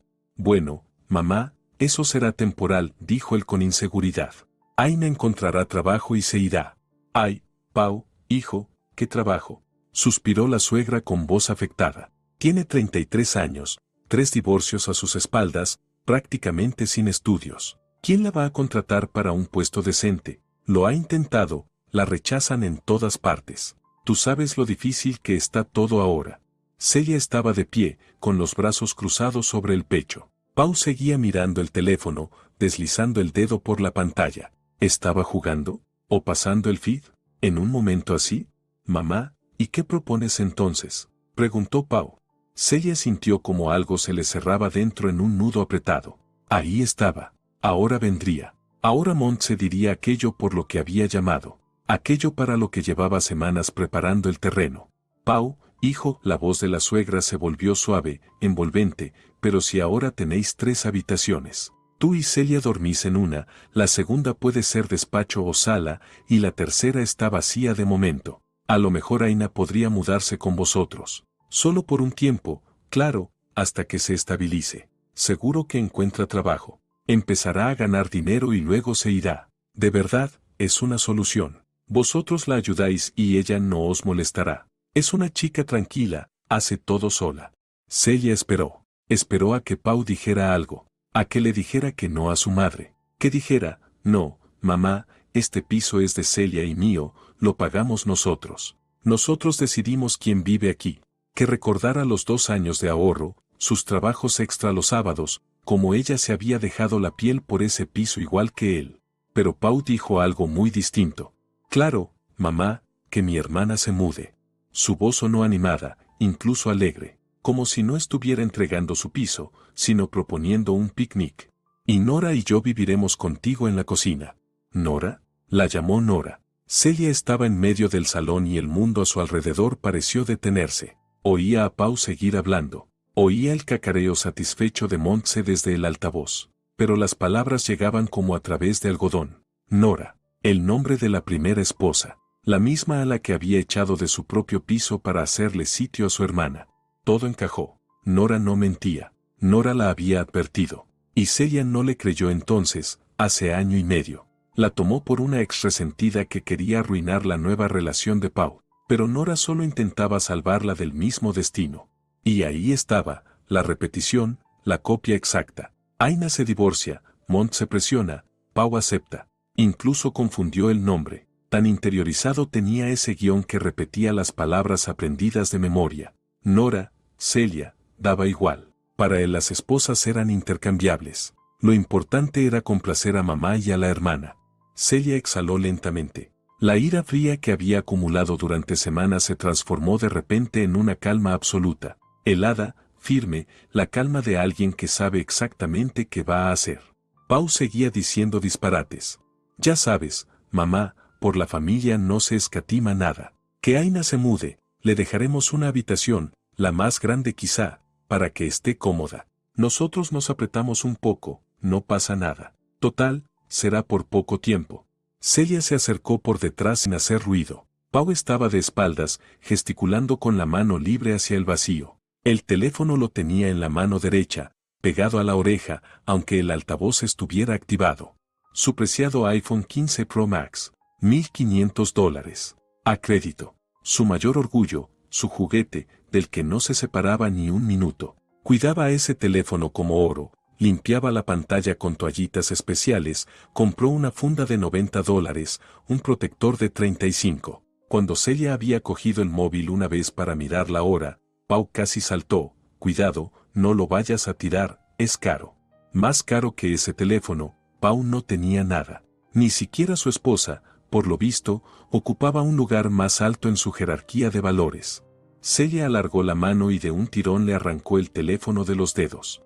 Bueno, mamá, eso será temporal, dijo él con inseguridad. Aina encontrará trabajo y se irá. Ay, Pau, hijo, ¿qué trabajo? Suspiró la suegra con voz afectada. Tiene 33 años, 3 divorcios a sus espaldas, prácticamente sin estudios. ¿Quién la va a contratar para un puesto decente? Lo ha intentado, la rechazan en todas partes. Tú sabes lo difícil que está todo ahora. Celia estaba de pie, con los brazos cruzados sobre el pecho. Pau seguía mirando el teléfono, deslizando el dedo por la pantalla. ¿Estaba jugando? ¿O pasando el feed? ¿En un momento así? Mamá, ¿y qué propones entonces? Preguntó Pau. Celia sintió como algo se le cerraba dentro en un nudo apretado. Ahí estaba. Ahora vendría. Ahora Montse diría aquello por lo que había llamado. Aquello para lo que llevaba semanas preparando el terreno. Pau, hijo, la voz de la suegra se volvió suave, envolvente, pero si ahora tenéis 3 habitaciones. Tú y Celia dormís en una, la segunda puede ser despacho o sala, y la tercera está vacía de momento. A lo mejor Aina podría mudarse con vosotros. Solo por un tiempo, claro, hasta que se estabilice. Seguro que encuentra trabajo. Empezará a ganar dinero y luego se irá. De verdad, es una solución. Vosotros la ayudáis y ella no os molestará. Es una chica tranquila, hace todo sola. Celia esperó. Esperó a que Pau dijera algo. A que le dijera que no a su madre. Que dijera, no, mamá, este piso es de Celia y mío, lo pagamos nosotros. Nosotros decidimos quién vive aquí. Que recordara los 2 años de ahorro, sus trabajos extra los sábados, como ella se había dejado la piel por ese piso igual que él. Pero Pau dijo algo muy distinto. Claro, mamá, que mi hermana se mude. Su voz sonó animada, incluso alegre, como si no estuviera entregando su piso, sino proponiendo un picnic. Y Nora y yo viviremos contigo en la cocina. ¿Nora? La llamó Nora. Celia estaba en medio del salón y el mundo a su alrededor pareció detenerse. Oía a Pau seguir hablando. Oía el cacareo satisfecho de Montse desde el altavoz. Pero las palabras llegaban como a través de algodón. Nora, el nombre de la primera esposa, la misma a la que había echado de su propio piso para hacerle sitio a su hermana. Todo encajó. Nora no mentía. Nora la había advertido. Y Celia no le creyó entonces, hace año y medio. La tomó por una ex resentida que quería arruinar la nueva relación de Pau. Pero Nora solo intentaba salvarla del mismo destino. Y ahí estaba, la repetición, la copia exacta. Aina se divorcia, Mont se presiona, Pau acepta. Incluso confundió el nombre. Tan interiorizado tenía ese guión que repetía las palabras aprendidas de memoria. Nora, Celia, daba igual. Para él las esposas eran intercambiables. Lo importante era complacer a mamá y a la hermana. Celia exhaló lentamente. La ira fría que había acumulado durante semanas se transformó de repente en una calma absoluta, helada, firme, la calma de alguien que sabe exactamente qué va a hacer. Pau seguía diciendo disparates. Ya sabes, mamá, por la familia no se escatima nada. Que Aina se mude, le dejaremos una habitación, la más grande quizá, para que esté cómoda. Nosotros nos apretamos un poco, no pasa nada. Total, será por poco tiempo. Celia se acercó por detrás sin hacer ruido. Pau estaba de espaldas, gesticulando con la mano libre hacia el vacío. El teléfono lo tenía en la mano derecha, pegado a la oreja, aunque el altavoz estuviera activado. Su preciado iPhone 15 Pro Max, $1,500. A crédito. Su mayor orgullo, su juguete, del que no se separaba ni un minuto. Cuidaba ese teléfono como oro, limpiaba la pantalla con toallitas especiales, compró una funda de $90, un protector de 35. Cuando Celia había cogido el móvil una vez para mirar la hora, Pau casi saltó. Cuidado, no lo vayas a tirar, es caro. Más caro que ese teléfono, Pau no tenía nada. Ni siquiera su esposa, por lo visto, ocupaba un lugar más alto en su jerarquía de valores. Celia alargó la mano y de un tirón le arrancó el teléfono de los dedos.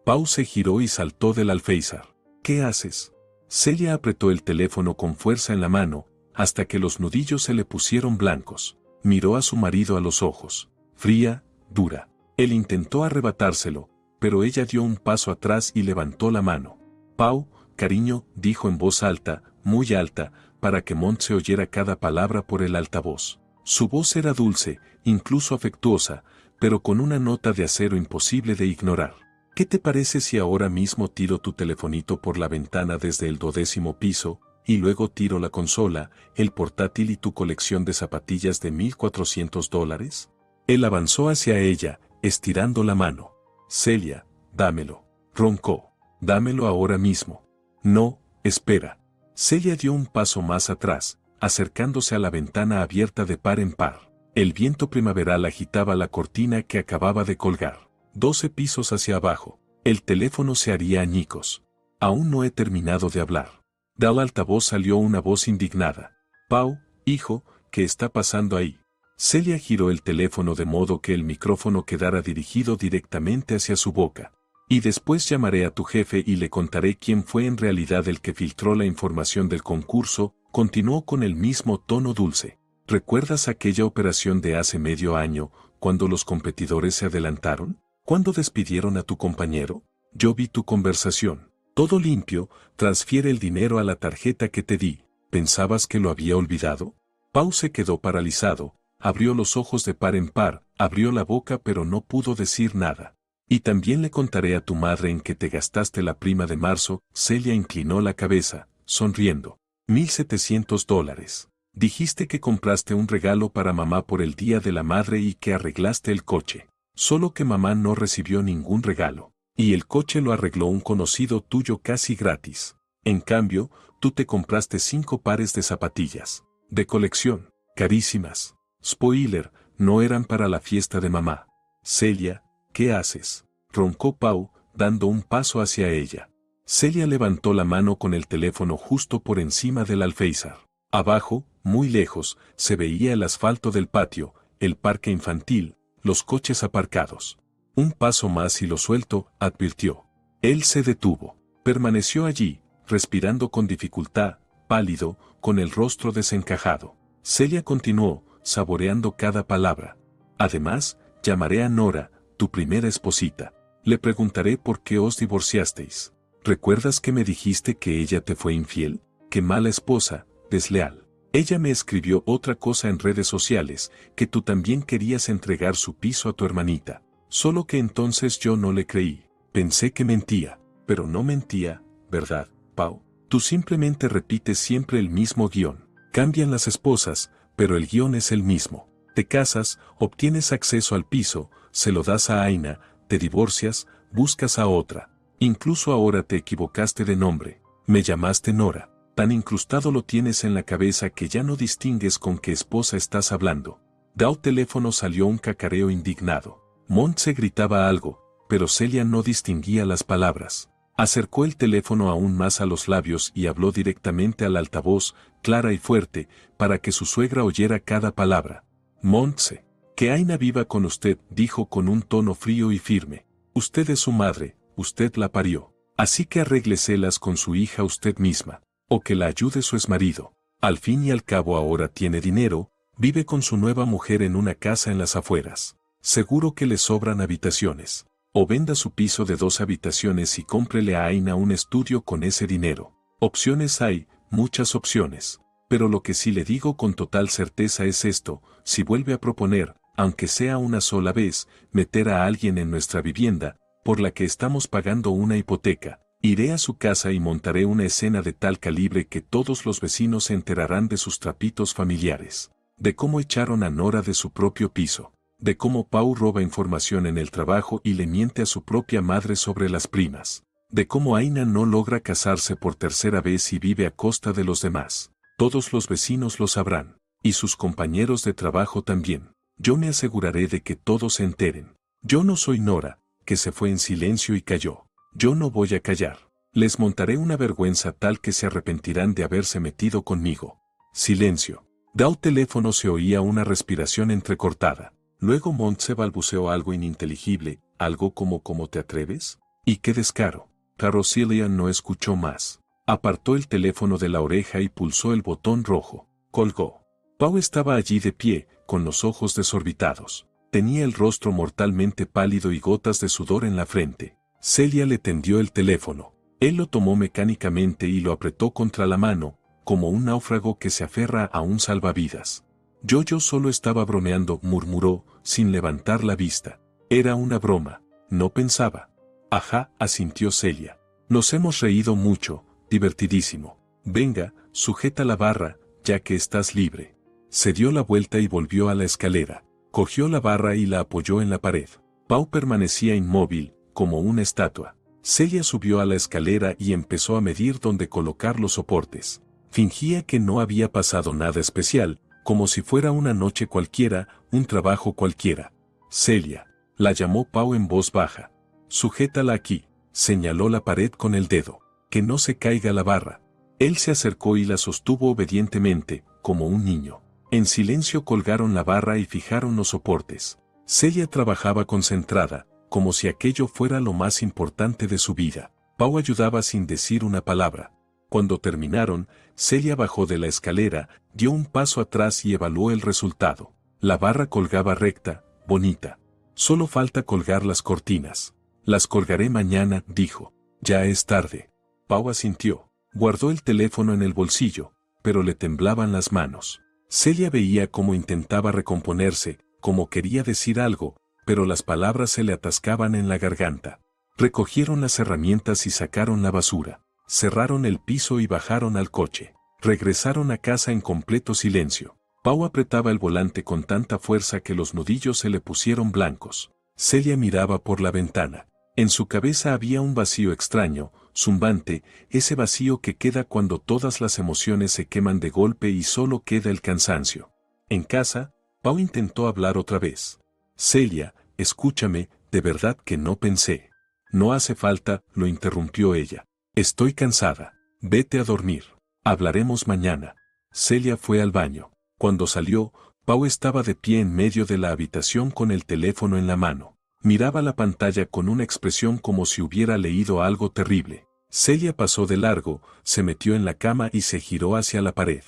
Pau se giró y saltó del alféizar. ¿Qué haces? Celia apretó el teléfono con fuerza en la mano, hasta que los nudillos se le pusieron blancos. Miró a su marido a los ojos. Fría, dura. Él intentó arrebatárselo, pero ella dio un paso atrás y levantó la mano. Pau, cariño, dijo en voz alta, muy alta, para que Mont se oyera cada palabra por el altavoz. Su voz era dulce, incluso afectuosa, pero con una nota de acero imposible de ignorar. ¿Qué te parece si ahora mismo tiro tu telefonito por la ventana desde el 12º piso, y luego tiro la consola, el portátil y tu colección de zapatillas de $1,400? Él avanzó hacia ella, estirando la mano. Celia, dámelo. Roncó. Dámelo ahora mismo. No, espera. Celia dio un paso más atrás, acercándose a la ventana abierta de par en par. El viento primaveral agitaba la cortina que acababa de colgar. 12 pisos hacia abajo. El teléfono se haría añicos. Aún no he terminado de hablar. Del altavoz salió una voz indignada. Pau, hijo, ¿qué está pasando ahí? Celia giró el teléfono de modo que el micrófono quedara dirigido directamente hacia su boca. Y después llamaré a tu jefe y le contaré quién fue en realidad el que filtró la información del concurso, continuó con el mismo tono dulce. ¿Recuerdas aquella operación de hace medio año, cuando los competidores se adelantaron? ¿Cuándo despidieron a tu compañero? Yo vi tu conversación. Todo limpio, transfiere el dinero a la tarjeta que te di. ¿Pensabas que lo había olvidado? Pau se quedó paralizado, abrió los ojos de par en par, abrió la boca pero no pudo decir nada. Y también le contaré a tu madre en que te gastaste la prima de marzo. Celia inclinó la cabeza, sonriendo. $1,700. Dijiste que compraste un regalo para mamá por el Día de la Madre y que arreglaste el coche. Solo que mamá no recibió ningún regalo. Y el coche lo arregló un conocido tuyo casi gratis. En cambio, tú te compraste 5 pares de zapatillas. De colección, carísimas. Spoiler, no eran para la fiesta de mamá. Celia, ¿qué haces? Roncó Pau, dando un paso hacia ella. Celia levantó la mano con el teléfono justo por encima del alféizar. Abajo, muy lejos, se veía el asfalto del patio, el parque infantil, los coches aparcados. Un paso más y lo suelto, advirtió. Él se detuvo. Permaneció allí, respirando con dificultad, pálido, con el rostro desencajado. Celia continuó, saboreando cada palabra. Además, llamaré a Nora, tu primera esposita. Le preguntaré por qué os divorciasteis. ¿Recuerdas que me dijiste que ella te fue infiel? ¡Qué mala esposa, desleal! Ella me escribió otra cosa en redes sociales, que tú también querías entregar su piso a tu hermanita. Solo que entonces yo no le creí. Pensé que mentía, pero no mentía, ¿verdad, Pau? Tú simplemente repites siempre el mismo guión. Cambian las esposas, pero el guión es el mismo. Te casas, obtienes acceso al piso, se lo das a Aina, te divorcias, buscas a otra. Incluso ahora te equivocaste de nombre. Me llamaste Nora. Tan incrustado lo tienes en la cabeza que ya no distingues con qué esposa estás hablando. Del teléfono salió un cacareo indignado. Montse gritaba algo, pero Celia no distinguía las palabras. Acercó el teléfono aún más a los labios y habló directamente al altavoz, clara y fuerte, para que su suegra oyera cada palabra. Montse, que Aina viva con usted, dijo con un tono frío y firme. Usted es su madre, usted la parió. Así que arrégleselas con su hija usted misma. O que la ayude su exmarido. Al fin y al cabo ahora tiene dinero, vive con su nueva mujer en una casa en las afueras. Seguro que le sobran habitaciones. O venda su piso de 2 habitaciones y cómprele a Aina un estudio con ese dinero. Opciones hay, muchas opciones. Pero lo que sí le digo con total certeza es esto: si vuelve a proponer, aunque sea una sola vez, meter a alguien en nuestra vivienda, por la que estamos pagando una hipoteca, iré a su casa y montaré una escena de tal calibre que todos los vecinos se enterarán de sus trapitos familiares, de cómo echaron a Nora de su propio piso, de cómo Pau roba información en el trabajo y le miente a su propia madre sobre las primas, de cómo Aina no logra casarse por tercera vez y vive a costa de los demás. Todos los vecinos lo sabrán, y sus compañeros de trabajo también. Yo me aseguraré de que todos se enteren. Yo no soy Nora, que se fue en silencio y calló. Yo no voy a callar. Les montaré una vergüenza tal que se arrepentirán de haberse metido conmigo. Silencio. Del teléfono se oía una respiración entrecortada. Luego Montse balbuceó algo ininteligible, algo como ¿cómo te atreves? Y qué descaro. Carosilia no escuchó más. Apartó el teléfono de la oreja y pulsó el botón rojo. Colgó. Pau estaba allí de pie, con los ojos desorbitados. Tenía el rostro mortalmente pálido y gotas de sudor en la frente. Celia le tendió el teléfono. Él lo tomó mecánicamente y lo apretó contra la mano, como un náufrago que se aferra a un salvavidas. Yo solo estaba bromeando, murmuró, sin levantar la vista. Era una broma, no pensaba. Ajá, asintió Celia. Nos hemos reído mucho, divertidísimo. Venga, sujeta la barra, ya que estás libre. Se dio la vuelta y volvió a la escalera. Cogió la barra y la apoyó en la pared. Pau permanecía inmóvil, como una estatua. Celia subió a la escalera y empezó a medir dónde colocar los soportes. Fingía que no había pasado nada especial, como si fuera una noche cualquiera, un trabajo cualquiera. Celia, la llamó Pau en voz baja. Sujétala aquí, señaló la pared con el dedo. Que no se caiga la barra. Él se acercó y la sostuvo obedientemente, como un niño. En silencio colgaron la barra y fijaron los soportes. Celia trabajaba concentrada, como si aquello fuera lo más importante de su vida. Pau ayudaba sin decir una palabra. Cuando terminaron, Celia bajó de la escalera, dio un paso atrás y evaluó el resultado. La barra colgaba recta, bonita. Solo falta colgar las cortinas. Las colgaré mañana, dijo. Ya es tarde. Pau asintió. Guardó el teléfono en el bolsillo, pero le temblaban las manos. Celia veía cómo intentaba recomponerse, como quería decir algo, pero las palabras se le atascaban en la garganta. Recogieron las herramientas y sacaron la basura. Cerraron el piso y bajaron al coche. Regresaron a casa en completo silencio. Pau apretaba el volante con tanta fuerza que los nudillos se le pusieron blancos. Celia miraba por la ventana. En su cabeza había un vacío extraño, zumbante, ese vacío que queda cuando todas las emociones se queman de golpe y solo queda el cansancio. En casa, Pau intentó hablar otra vez. Celia, escúchame, de verdad que no pensé. No hace falta, lo interrumpió ella. Estoy cansada. Vete a dormir. Hablaremos mañana. Celia fue al baño. Cuando salió, Pau estaba de pie en medio de la habitación con el teléfono en la mano. Miraba la pantalla con una expresión como si hubiera leído algo terrible. Celia pasó de largo, se metió en la cama y se giró hacia la pared.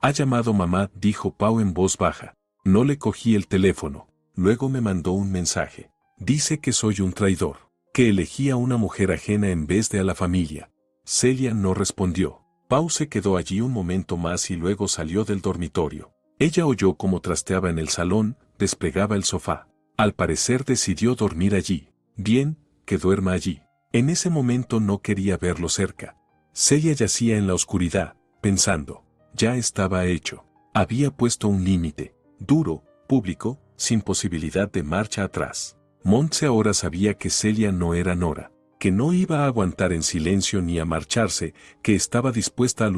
Ha llamado mamá, dijo Pau en voz baja. No le cogí el teléfono. Luego me mandó un mensaje. Dice que soy un traidor, que elegí a una mujer ajena en vez de a la familia. Celia no respondió. Pau se quedó allí un momento más y luego salió del dormitorio. Ella oyó cómo trasteaba en el salón, desplegaba el sofá. Al parecer decidió dormir allí. Bien, que duerma allí. En ese momento no quería verlo cerca. Celia yacía en la oscuridad, pensando. Ya estaba hecho. Había puesto un límite, duro, público, sin posibilidad de marcha atrás. Montse ahora sabía que Celia no era Nora, que no iba a aguantar en silencio ni a marcharse, que estaba dispuesta a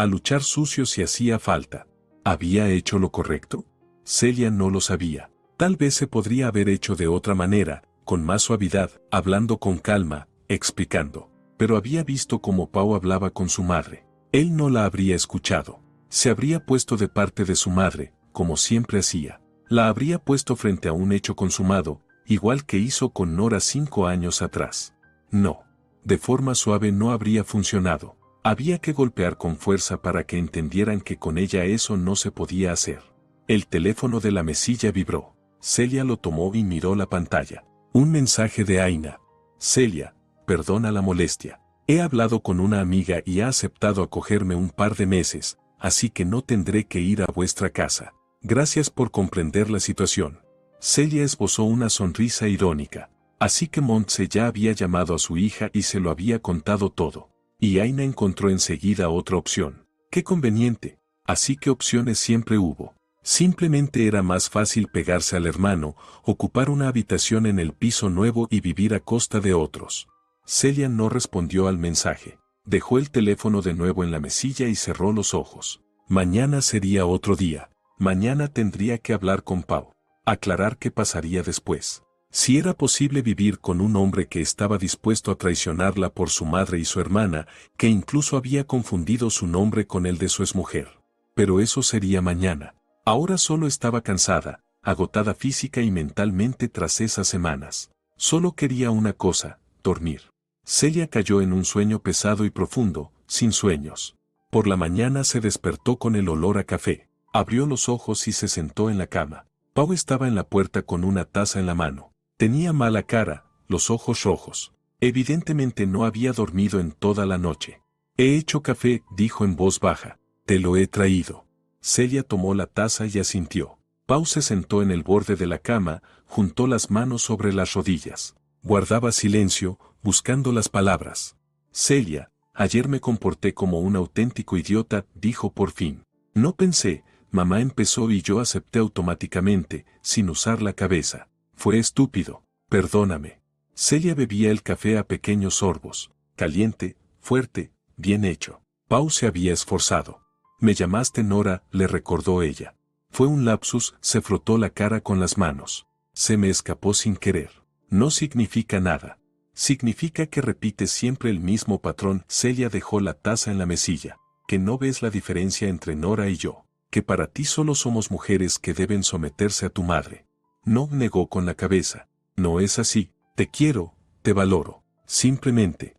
luchar sucio si hacía falta. ¿Había hecho lo correcto? Celia no lo sabía. Tal vez se podría haber hecho de otra manera, con más suavidad, hablando con calma, explicando. Pero había visto cómo Pau hablaba con su madre. Él no la habría escuchado. Se habría puesto de parte de su madre, como siempre hacía. La habría puesto frente a un hecho consumado, igual que hizo con Nora 5 años atrás. No. De forma suave no habría funcionado. Había que golpear con fuerza para que entendieran que con ella eso no se podía hacer. El teléfono de la mesilla vibró. Celia lo tomó y miró la pantalla. Un mensaje de Aina. Celia, perdona la molestia. He hablado con una amiga y ha aceptado acogerme un par de meses, así que no tendré que ir a vuestra casa. Gracias por comprender la situación. Celia esbozó una sonrisa irónica. Así que Montse ya había llamado a su hija y se lo había contado todo. Y Aina encontró enseguida otra opción. ¡Qué conveniente! Así que opciones siempre hubo. Simplemente era más fácil pegarse al hermano, ocupar una habitación en el piso nuevo y vivir a costa de otros. Celia no respondió al mensaje. Dejó el teléfono de nuevo en la mesilla y cerró los ojos. Mañana sería otro día. Mañana tendría que hablar con Pau. Aclarar qué pasaría después. Si era posible vivir con un hombre que estaba dispuesto a traicionarla por su madre y su hermana, que incluso había confundido su nombre con el de su exmujer. Pero eso sería mañana. Ahora solo estaba cansada, agotada física y mentalmente tras esas semanas. Solo quería una cosa, dormir. Celia cayó en un sueño pesado y profundo, sin sueños. Por la mañana se despertó con el olor a café. Abrió los ojos y se sentó en la cama. Pau estaba en la puerta con una taza en la mano. Tenía mala cara, los ojos rojos. Evidentemente no había dormido en toda la noche. He hecho café, dijo en voz baja. Te lo he traído. Celia tomó la taza y asintió. Pau se sentó en el borde de la cama, juntó las manos sobre las rodillas. Guardaba silencio, buscando las palabras. Celia, ayer me comporté como un auténtico idiota, dijo por fin. No pensé, mamá empezó y yo acepté automáticamente, sin usar la cabeza. Fue estúpido, perdóname. Celia bebía el café a pequeños sorbos, caliente, fuerte, bien hecho. Pau se había esforzado. Me llamaste Nora, le recordó ella. Fue un lapsus, se frotó la cara con las manos. Se me escapó sin querer. No significa nada. Significa que repites siempre el mismo patrón. Celia dejó la taza en la mesilla. Que no ves la diferencia entre Nora y yo. Que para ti solo somos mujeres que deben someterse a tu madre. No, negó con la cabeza. No es así. Te quiero, te valoro. Simplemente,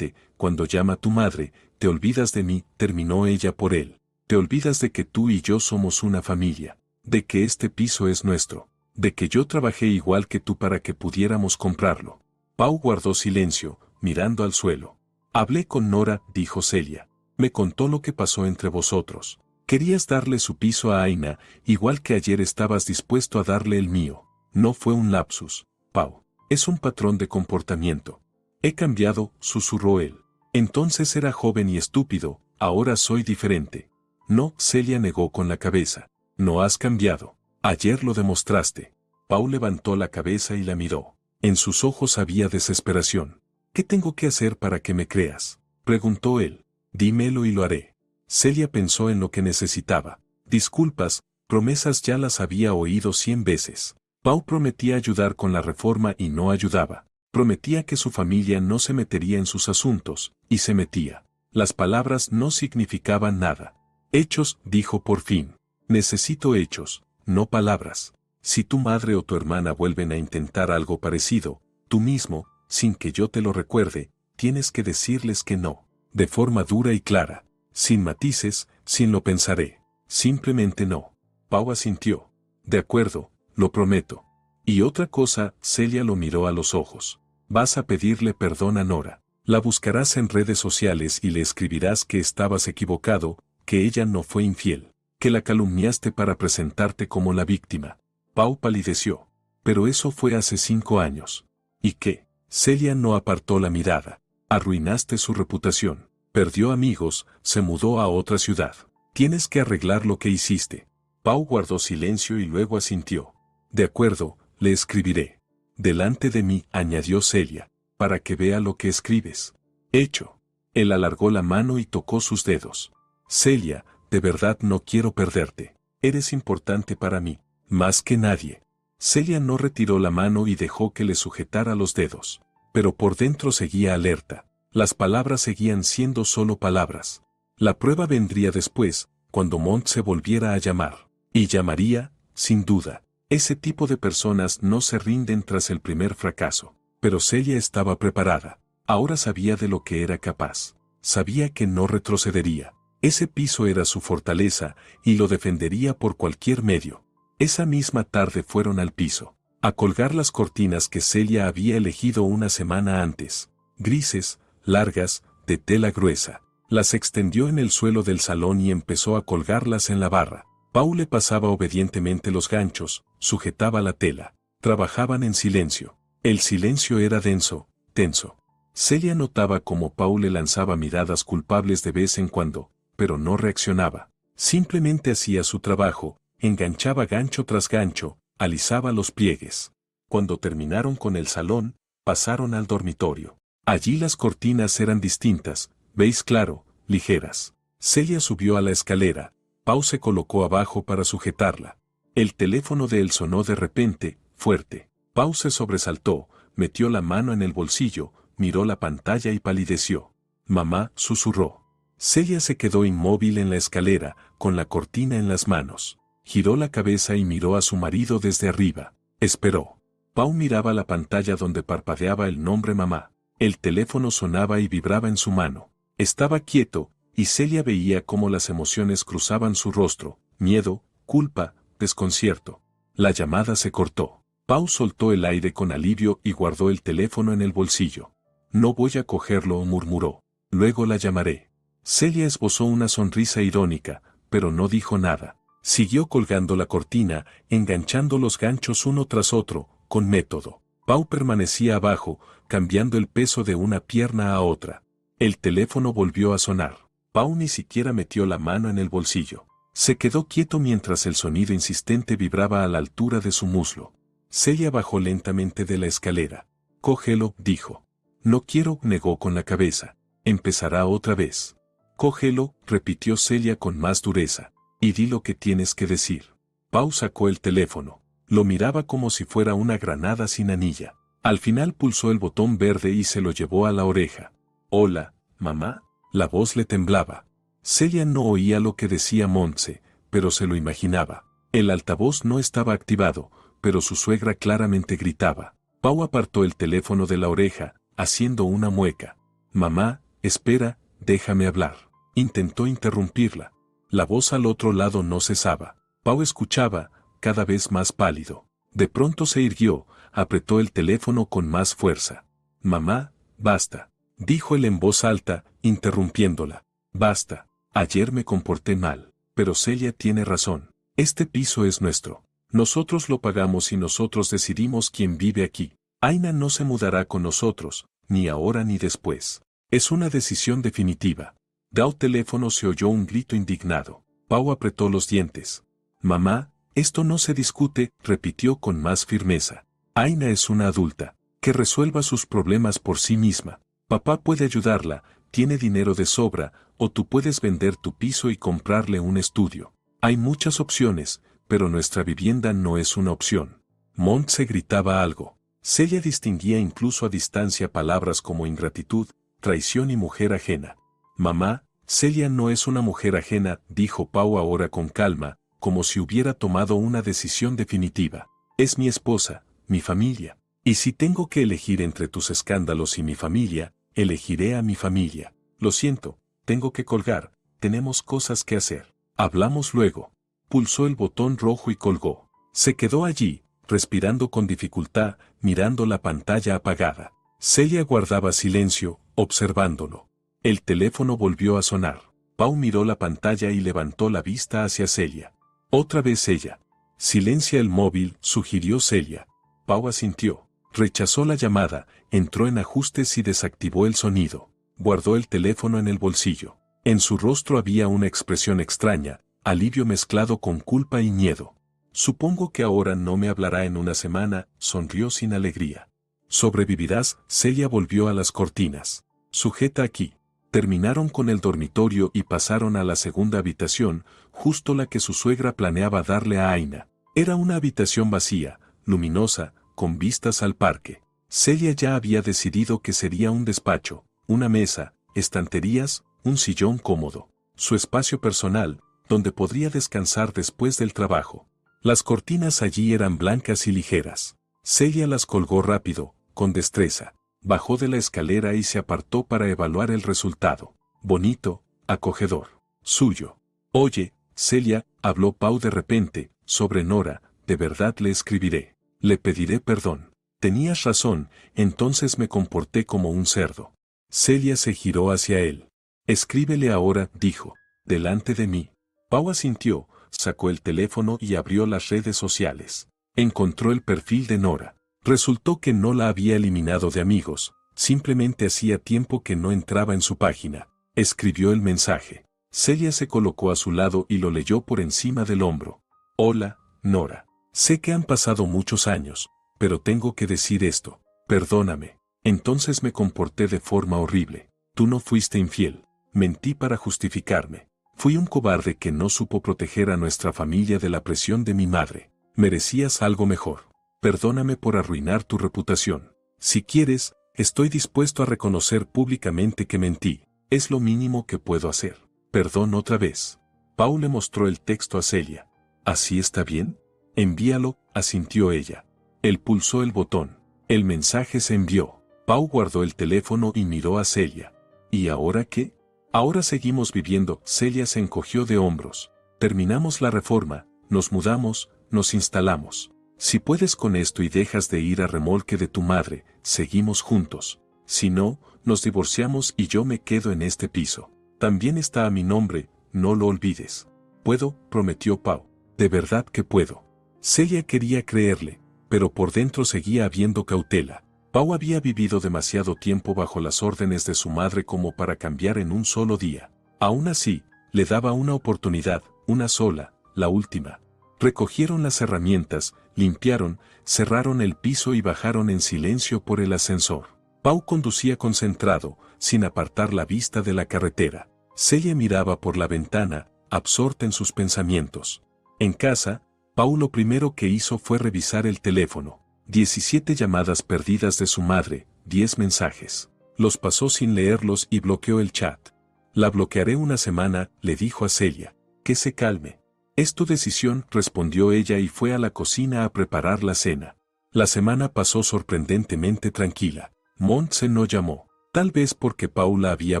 cuando llama tu madre, te olvidas de mí, terminó ella por él. Te olvidas de que tú y yo somos una familia. De que este piso es nuestro. De que yo trabajé igual que tú para que pudiéramos comprarlo. Pau guardó silencio, mirando al suelo. Hablé con Nora, dijo Celia. Me contó lo que pasó entre vosotros. Querías darle su piso a Aina, igual que ayer estabas dispuesto a darle el mío. No fue un lapsus, Pau. Es un patrón de comportamiento. He cambiado, susurró él. Entonces era joven y estúpido, ahora soy diferente. No, Celia negó con la cabeza. No has cambiado. Ayer lo demostraste. Pau levantó la cabeza y la miró. En sus ojos había desesperación. ¿Qué tengo que hacer para que me creas?, preguntó él. Dímelo y lo haré. Celia pensó en lo que necesitaba. Disculpas, promesas ya las había oído 100 veces. Pau prometía ayudar con la reforma y no ayudaba. Prometía que su familia no se metería en sus asuntos, y se metía. Las palabras no significaban nada. Hechos, dijo por fin. Necesito hechos, no palabras. Si tu madre o tu hermana vuelven a intentar algo parecido, tú mismo, sin que yo te lo recuerde, tienes que decirles que no. De forma dura y clara. Sin matices, sin lo pensaré. Simplemente no. Pau asintió. De acuerdo, lo prometo. Y otra cosa, Celia lo miró a los ojos. Vas a pedirle perdón a Nora. La buscarás en redes sociales y le escribirás que estabas equivocado, que ella no fue infiel, que la calumniaste para presentarte como la víctima. Pau palideció. Pero eso fue hace 5 años. ¿Y qué? Celia no apartó la mirada. Arruinaste su reputación. Perdió amigos, se mudó a otra ciudad. Tienes que arreglar lo que hiciste. Pau guardó silencio y luego asintió. De acuerdo, le escribiré. Delante de mí, añadió Celia, para que vea lo que escribes. Hecho. Él alargó la mano y tocó sus dedos. Celia, de verdad no quiero perderte. Eres importante para mí, más que nadie. Celia no retiró la mano y dejó que le sujetara los dedos. Pero por dentro seguía alerta. Las palabras seguían siendo solo palabras. La prueba vendría después, cuando Mont se volviera a llamar. Y llamaría, sin duda. Ese tipo de personas no se rinden tras el primer fracaso. Pero Celia estaba preparada. Ahora sabía de lo que era capaz. Sabía que no retrocedería. Ese piso era su fortaleza, y lo defendería por cualquier medio. Esa misma tarde fueron al piso. a colgar las cortinas que Celia había elegido una semana antes, grises, largas, de tela gruesa. Las extendió en el suelo del salón y empezó a colgarlas en la barra. Pau le pasaba obedientemente los ganchos, sujetaba la tela. Trabajaban en silencio. El silencio era denso, tenso. Celia notaba cómo Pau le lanzaba miradas culpables de vez en cuando, pero no reaccionaba. Simplemente hacía su trabajo, enganchaba gancho tras gancho, alisaba los pliegues. Cuando terminaron con el salón, pasaron al dormitorio. Allí las cortinas eran distintas, beige claro, ligeras. Celia subió a la escalera. Pau se colocó abajo para sujetarla. El teléfono de él sonó de repente, fuerte. Pau se sobresaltó, metió la mano en el bolsillo, miró la pantalla y palideció. Mamá, susurró. Celia se quedó inmóvil en la escalera, con la cortina en las manos. Giró la cabeza y miró a su marido desde arriba. Esperó. Pau miraba la pantalla donde parpadeaba el nombre mamá. El teléfono sonaba y vibraba en su mano. Estaba quieto, y Celia veía cómo las emociones cruzaban su rostro, miedo, culpa, desconcierto. La llamada se cortó. Pau soltó el aire con alivio y guardó el teléfono en el bolsillo. No voy a cogerlo, murmuró. Luego la llamaré. Celia esbozó una sonrisa irónica, pero no dijo nada. Siguió colgando la cortina, enganchando los ganchos uno tras otro, con método. Pau permanecía abajo, cambiando el peso de una pierna a otra. El teléfono volvió a sonar. Pau ni siquiera metió la mano en el bolsillo. Se quedó quieto mientras el sonido insistente vibraba a la altura de su muslo. Celia bajó lentamente de la escalera. Cógelo, dijo. No quiero, negó con la cabeza. Empezará otra vez. Cógelo, repitió Celia con más dureza. Y di lo que tienes que decir. Pau sacó el teléfono. Lo miraba como si fuera una granada sin anilla. Al final pulsó el botón verde y se lo llevó a la oreja. Hola, mamá. La voz le temblaba. Celia no oía lo que decía Montse, pero se lo imaginaba. El altavoz no estaba activado, pero su suegra claramente gritaba. Pau apartó el teléfono de la oreja, haciendo una mueca. Mamá, espera, déjame hablar. Intentó interrumpirla. La voz al otro lado no cesaba. Pau escuchaba, cada vez más pálido. De pronto se irguió, apretó el teléfono con más fuerza. Mamá, basta. Dijo él en voz alta, interrumpiéndola. Basta. Ayer me comporté mal. Pero Celia tiene razón. Este piso es nuestro. Nosotros lo pagamos y nosotros decidimos quién vive aquí. Aina no se mudará con nosotros, ni ahora ni después. Es una decisión definitiva. Del teléfono se oyó un grito indignado. Pau apretó los dientes. Mamá, esto no se discute, repitió con más firmeza. Aina es una adulta. Que resuelva sus problemas por sí misma. Papá puede ayudarla, tiene dinero de sobra, o tú puedes vender tu piso y comprarle un estudio. Hay muchas opciones, pero nuestra vivienda no es una opción. Montse gritaba algo. Celia distinguía incluso a distancia palabras como ingratitud, traición y mujer ajena. Mamá, Celia no es una mujer ajena, dijo Pau ahora con calma, como si hubiera tomado una decisión definitiva. Es mi esposa, mi familia. Y si tengo que elegir entre tus escándalos y mi familia, elegiré a mi familia. Lo siento, tengo que colgar, tenemos cosas que hacer. Hablamos luego. Pulsó el botón rojo y colgó. Se quedó allí, respirando con dificultad, mirando la pantalla apagada. Celia guardaba silencio, observándolo. El teléfono volvió a sonar. Pau miró la pantalla y levantó la vista hacia Celia. Otra vez ella. Silencia el móvil, sugirió Celia. Pau asintió. Rechazó la llamada, entró en ajustes y desactivó el sonido. Guardó el teléfono en el bolsillo. En su rostro había una expresión extraña, alivio mezclado con culpa y miedo. Supongo que ahora no me hablará en una semana, sonrió sin alegría. Sobrevivirás, Celia volvió a las cortinas. Sujeta aquí. Terminaron con el dormitorio y pasaron a la segunda habitación, justo la que su suegra planeaba darle a Aina. Era una habitación vacía, luminosa, con vistas al parque. Celia ya había decidido que sería un despacho, una mesa, estanterías, un sillón cómodo. Su espacio personal, donde podría descansar después del trabajo. Las cortinas allí eran blancas y ligeras. Celia las colgó rápido, con destreza. Bajó de la escalera y se apartó para evaluar el resultado. Bonito, acogedor, suyo. Oye, Celia, habló Pau de repente, sobre Nora, de verdad le escribiré. Le pediré perdón. Tenías razón, entonces me comporté como un cerdo. Celia se giró hacia él. Escríbele ahora, dijo, delante de mí. Pau asintió, sacó el teléfono y abrió las redes sociales. Encontró el perfil de Nora. Resultó que no la había eliminado de amigos, simplemente hacía tiempo que no entraba en su página. Escribió el mensaje. Celia se colocó a su lado y lo leyó por encima del hombro. Hola, Nora. Sé que han pasado muchos años, pero tengo que decir esto. Perdóname. Entonces me comporté de forma horrible. Tú no fuiste infiel. Mentí para justificarme. Fui un cobarde que no supo proteger a nuestra familia de la presión de mi madre. Merecías algo mejor. Perdóname por arruinar tu reputación. Si quieres, estoy dispuesto a reconocer públicamente que mentí. Es lo mínimo que puedo hacer. Perdón otra vez. Pau le mostró el texto a Celia. ¿Así está bien? Envíalo, asintió ella. Él pulsó el botón. El mensaje se envió. Pau guardó el teléfono y miró a Celia. ¿Y ahora qué? Ahora seguimos viviendo. Celia se encogió de hombros. Terminamos la reforma, nos mudamos, nos instalamos. Si puedes con esto y dejas de ir a remolque de tu madre, seguimos juntos. Si no, nos divorciamos y yo me quedo en este piso. También está a mi nombre, no lo olvides. Puedo, prometió Pau. De verdad que puedo. Celia quería creerle, pero por dentro seguía habiendo cautela. Pau había vivido demasiado tiempo bajo las órdenes de su madre como para cambiar en un solo día. Aún así, le daba una oportunidad, una sola, la última. Recogieron las herramientas, limpiaron, cerraron el piso y bajaron en silencio por el ascensor. Pau conducía concentrado, sin apartar la vista de la carretera. Celia miraba por la ventana, absorta en sus pensamientos. En casa, Pau lo primero que hizo fue revisar el teléfono. 17 llamadas perdidas de su madre, 10 mensajes. Los pasó sin leerlos y bloqueó el chat. La bloquearé una semana, le dijo a Celia. Que se calme. Es tu decisión, respondió ella y fue a la cocina a preparar la cena. La semana pasó sorprendentemente tranquila. Montse no llamó. Tal vez porque Pau la había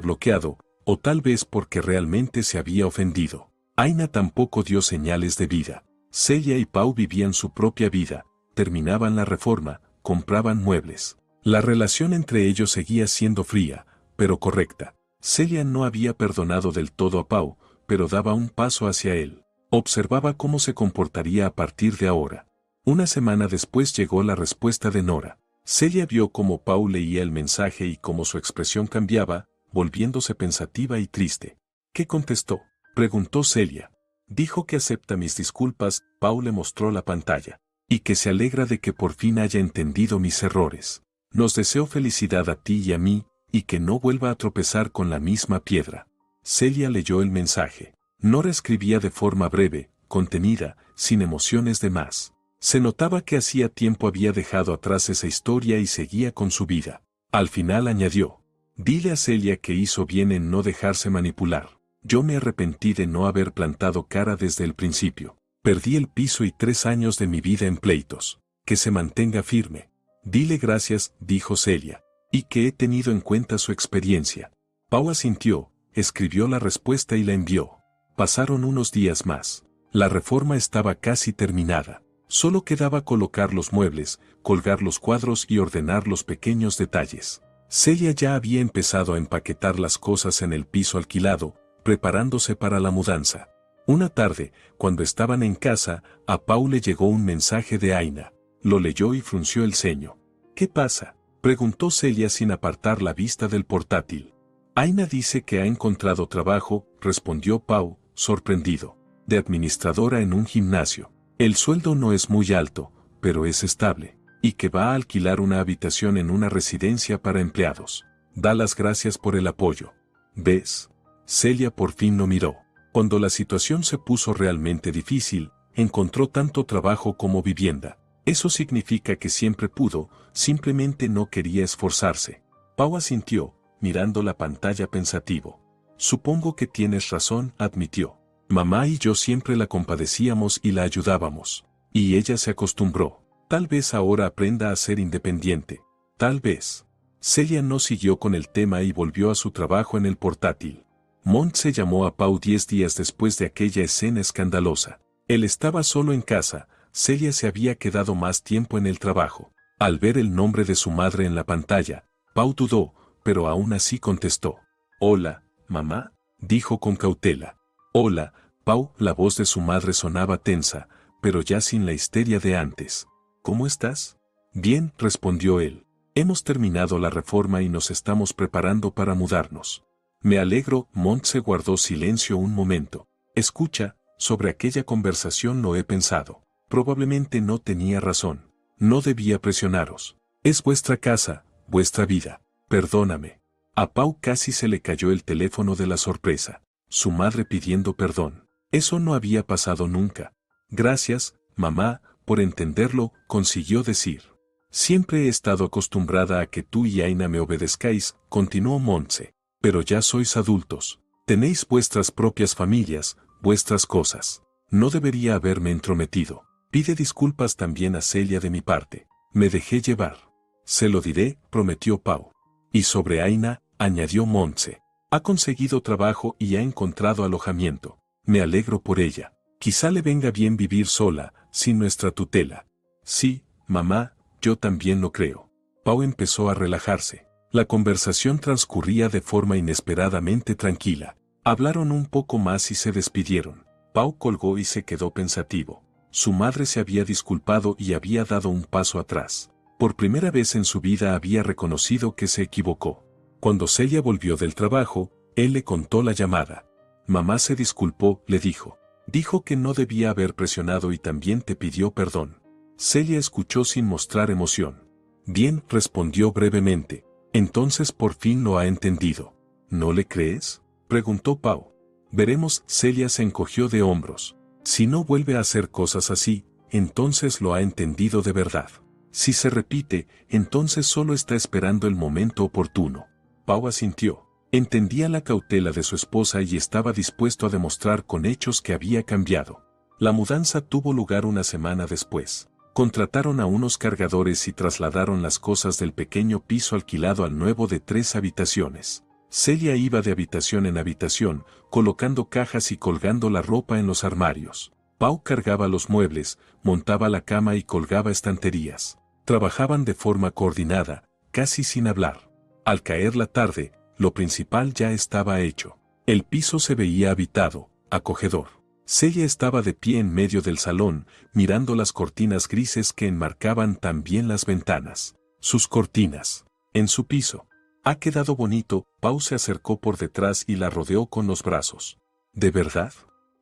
bloqueado, o tal vez porque realmente se había ofendido. Aina tampoco dio señales de vida. Celia y Pau vivían su propia vida, terminaban la reforma, compraban muebles. La relación entre ellos seguía siendo fría, pero correcta. Celia no había perdonado del todo a Pau, pero daba un paso hacia él. Observaba cómo se comportaría a partir de ahora. Una semana después llegó la respuesta de Nora. Celia vio cómo Pau leía el mensaje y cómo su expresión cambiaba, volviéndose pensativa y triste. ¿Qué contestó?, preguntó Celia. Dijo que acepta mis disculpas, Pau le mostró la pantalla. Y que se alegra de que por fin haya entendido mis errores. Nos deseo felicidad a ti y a mí, y que no vuelva a tropezar con la misma piedra. Celia leyó el mensaje. Nora escribía de forma breve, contenida, sin emociones de más. Se notaba que hacía tiempo había dejado atrás esa historia y seguía con su vida. Al final añadió: dile a Celia que hizo bien en no dejarse manipular. Yo me arrepentí de no haber plantado cara desde el principio. Perdí el piso y 3 años de mi vida en pleitos. Que se mantenga firme. Dile gracias, dijo Celia, y que he tenido en cuenta su experiencia. Pau asintió, escribió la respuesta y la envió. Pasaron unos días más. La reforma estaba casi terminada. Solo quedaba colocar los muebles, colgar los cuadros y ordenar los pequeños detalles. Celia ya había empezado a empaquetar las cosas en el piso alquilado, preparándose para la mudanza. Una tarde, cuando estaban en casa, a Pau le llegó un mensaje de Aina. Lo leyó y frunció el ceño. ¿Qué pasa?, preguntó Celia sin apartar la vista del portátil. Aina dice que ha encontrado trabajo, respondió Pau, sorprendido. De administradora en un gimnasio. El sueldo no es muy alto, pero es estable. Y que va a alquilar una habitación en una residencia para empleados. Da las gracias por el apoyo. ¿Ves? Celia por fin lo miró. Cuando la situación se puso realmente difícil, encontró tanto trabajo como vivienda. Eso significa que siempre pudo, simplemente no quería esforzarse. Pau asintió, mirando la pantalla pensativo. Supongo que tienes razón, admitió. Mamá y yo siempre la compadecíamos y la ayudábamos. Y ella se acostumbró. Tal vez ahora aprenda a ser independiente. Tal vez. Celia no siguió con el tema y volvió a su trabajo en el portátil. Montse llamó a Pau 10 días después de aquella escena escandalosa. Él estaba solo en casa, Celia se había quedado más tiempo en el trabajo. Al ver el nombre de su madre en la pantalla, Pau dudó, pero aún así contestó. «Hola, mamá», dijo con cautela. «Hola, Pau». La voz de su madre sonaba tensa, pero ya sin la histeria de antes. «¿Cómo estás?» «Bien», respondió él. «Hemos terminado la reforma y nos estamos preparando para mudarnos». «Me alegro». Montse guardó silencio un momento. «Escucha, sobre aquella conversación lo he pensado. Probablemente no tenía razón. No debía presionaros. Es vuestra casa, vuestra vida. Perdóname». A Pau casi se le cayó el teléfono de la sorpresa. Su madre pidiendo perdón. Eso no había pasado nunca. «Gracias, mamá, por entenderlo», consiguió decir. «Siempre he estado acostumbrada a que tú y Aina me obedezcáis», continuó Montse. «Pero ya sois adultos. Tenéis vuestras propias familias, vuestras cosas. No debería haberme entrometido. Pide disculpas también a Celia de mi parte. Me dejé llevar». «Se lo diré», prometió Pau. «Y sobre Aina», añadió Montse. «Ha conseguido trabajo y ha encontrado alojamiento. Me alegro por ella. Quizá le venga bien vivir sola, sin nuestra tutela». «Sí, mamá, yo también lo creo». Pau empezó a relajarse. La conversación transcurría de forma inesperadamente tranquila. Hablaron un poco más y se despidieron. Pau colgó y se quedó pensativo. Su madre se había disculpado y había dado un paso atrás. Por primera vez en su vida había reconocido que se equivocó. Cuando Celia volvió del trabajo, él le contó la llamada. «Mamá se disculpó», le dijo. «Dijo que no debía haber presionado y también te pidió perdón». Celia escuchó sin mostrar emoción. «Bien», respondió brevemente. «Entonces por fin lo ha entendido». «¿No le crees?», preguntó Pau. «Veremos». Celia se encogió de hombros. «Si no vuelve a hacer cosas así, entonces lo ha entendido de verdad. Si se repite, entonces solo está esperando el momento oportuno». Pau asintió. Entendía la cautela de su esposa y estaba dispuesto a demostrar con hechos que había cambiado. La mudanza tuvo lugar una semana después. Contrataron a unos cargadores y trasladaron las cosas del pequeño piso alquilado al nuevo de 3 habitaciones. Celia iba de habitación en habitación, colocando cajas y colgando la ropa en los armarios. Pau cargaba los muebles, montaba la cama y colgaba estanterías. Trabajaban de forma coordinada, casi sin hablar. Al caer la tarde, lo principal ya estaba hecho. El piso se veía habitado, acogedor. Celia estaba de pie en medio del salón, mirando las cortinas grises que enmarcaban también las ventanas. Sus cortinas. En su piso. «Ha quedado bonito». Pau se acercó por detrás y la rodeó con los brazos. «¿De verdad?»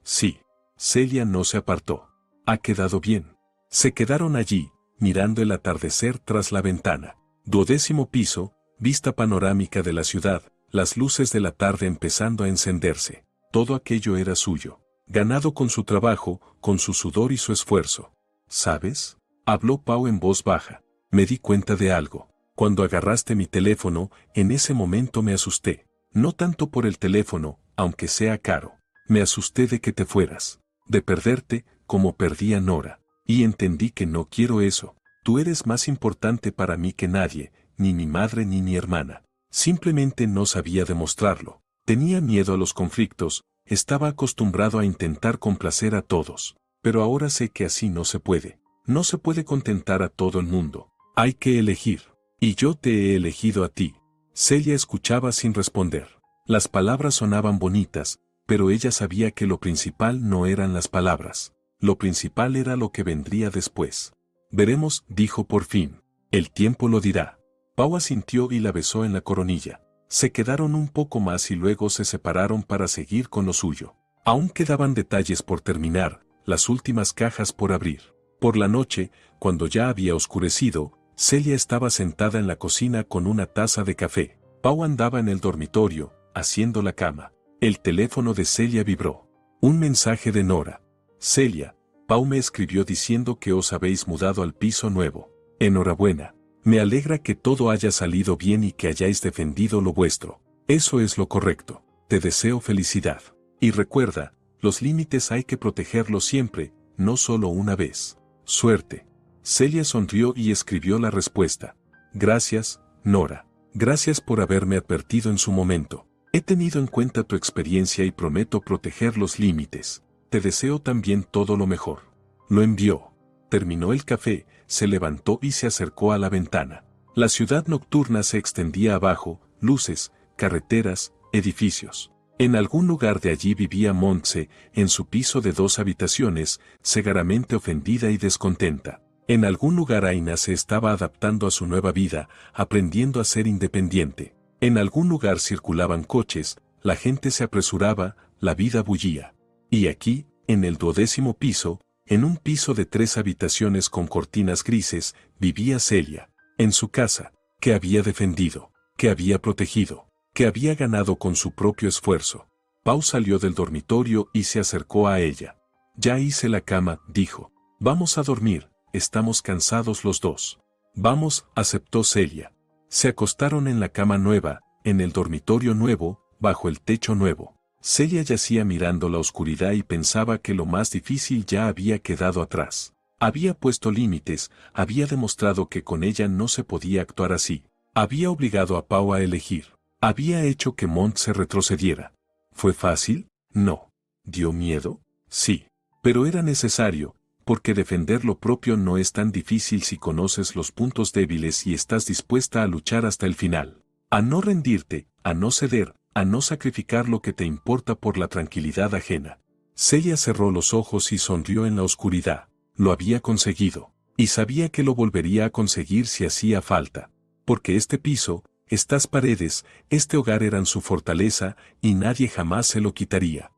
«Sí». Celia no se apartó. «Ha quedado bien». Se quedaron allí, mirando el atardecer tras la ventana. 12º piso, vista panorámica de la ciudad, las luces de la tarde empezando a encenderse. Todo aquello era suyo. Ganado con su trabajo, con su sudor y su esfuerzo. «¿Sabes?», habló Pau en voz baja. «Me di cuenta de algo. Cuando agarraste mi teléfono, en ese momento me asusté. No tanto por el teléfono, aunque sea caro. Me asusté de que te fueras. De perderte, como perdí a Nora. Y entendí que no quiero eso. Tú eres más importante para mí que nadie, ni mi madre ni mi hermana. Simplemente no sabía demostrarlo. Tenía miedo a los conflictos, estaba acostumbrado a intentar complacer a todos. Pero ahora sé que así no se puede. No se puede contentar a todo el mundo. Hay que elegir. Y yo te he elegido a ti». Celia escuchaba sin responder. Las palabras sonaban bonitas, pero ella sabía que lo principal no eran las palabras. Lo principal era lo que vendría después. «Veremos», dijo por fin. «El tiempo lo dirá». Pau asintió y la besó en la coronilla. Se quedaron un poco más y luego se separaron para seguir con lo suyo. Aún quedaban detalles por terminar, las últimas cajas por abrir. Por la noche, cuando ya había oscurecido, Celia estaba sentada en la cocina con una taza de café. Pau andaba en el dormitorio, haciendo la cama. El teléfono de Celia vibró. Un mensaje de Nora. «Celia, Pau me escribió diciendo que os habéis mudado al piso nuevo. Enhorabuena. Me alegra que todo haya salido bien y que hayáis defendido lo vuestro. Eso es lo correcto. Te deseo felicidad. Y recuerda, los límites hay que protegerlos siempre, no solo una vez. Suerte». Celia sonrió y escribió la respuesta. «Gracias, Nora. Gracias por haberme advertido en su momento. He tenido en cuenta tu experiencia y prometo proteger los límites. Te deseo también todo lo mejor». Lo envió. terminó el café, se levantó y se acercó a la ventana. La ciudad nocturna se extendía abajo, luces, carreteras, edificios. En algún lugar de allí vivía Montse, en su piso de 2 habitaciones, segaramente ofendida y descontenta. En algún lugar Aina se estaba adaptando a su nueva vida, aprendiendo a ser independiente. En algún lugar circulaban coches, la gente se apresuraba, la vida bullía. Y aquí, en el 12º piso, en un piso de 3 habitaciones con cortinas grises, vivía Celia. En su casa, que había defendido, que había protegido, que había ganado con su propio esfuerzo. Pau salió del dormitorio y se acercó a ella. Ya hice la cama, dijo. Vamos a dormir, estamos cansados los dos. Vamos, aceptó Celia. Se acostaron en la cama nueva, en el dormitorio nuevo, bajo el techo nuevo. Celia yacía mirando la oscuridad y pensaba que lo más difícil ya había quedado atrás. Había puesto límites, había demostrado que con ella no se podía actuar así. Había obligado a Pau a elegir. Había hecho que Mont se retrocediera. ¿Fue fácil? No. ¿Dio miedo? Sí. Pero era necesario, porque defender lo propio no es tan difícil si conoces los puntos débiles y estás dispuesta a luchar hasta el final. A no rendirte, a no ceder, a no sacrificar lo que te importa por la tranquilidad ajena. Celia cerró los ojos y sonrió en la oscuridad. Lo había conseguido. Y sabía que lo volvería a conseguir si hacía falta. Porque este piso, estas paredes, este hogar eran su fortaleza, y nadie jamás se lo quitaría.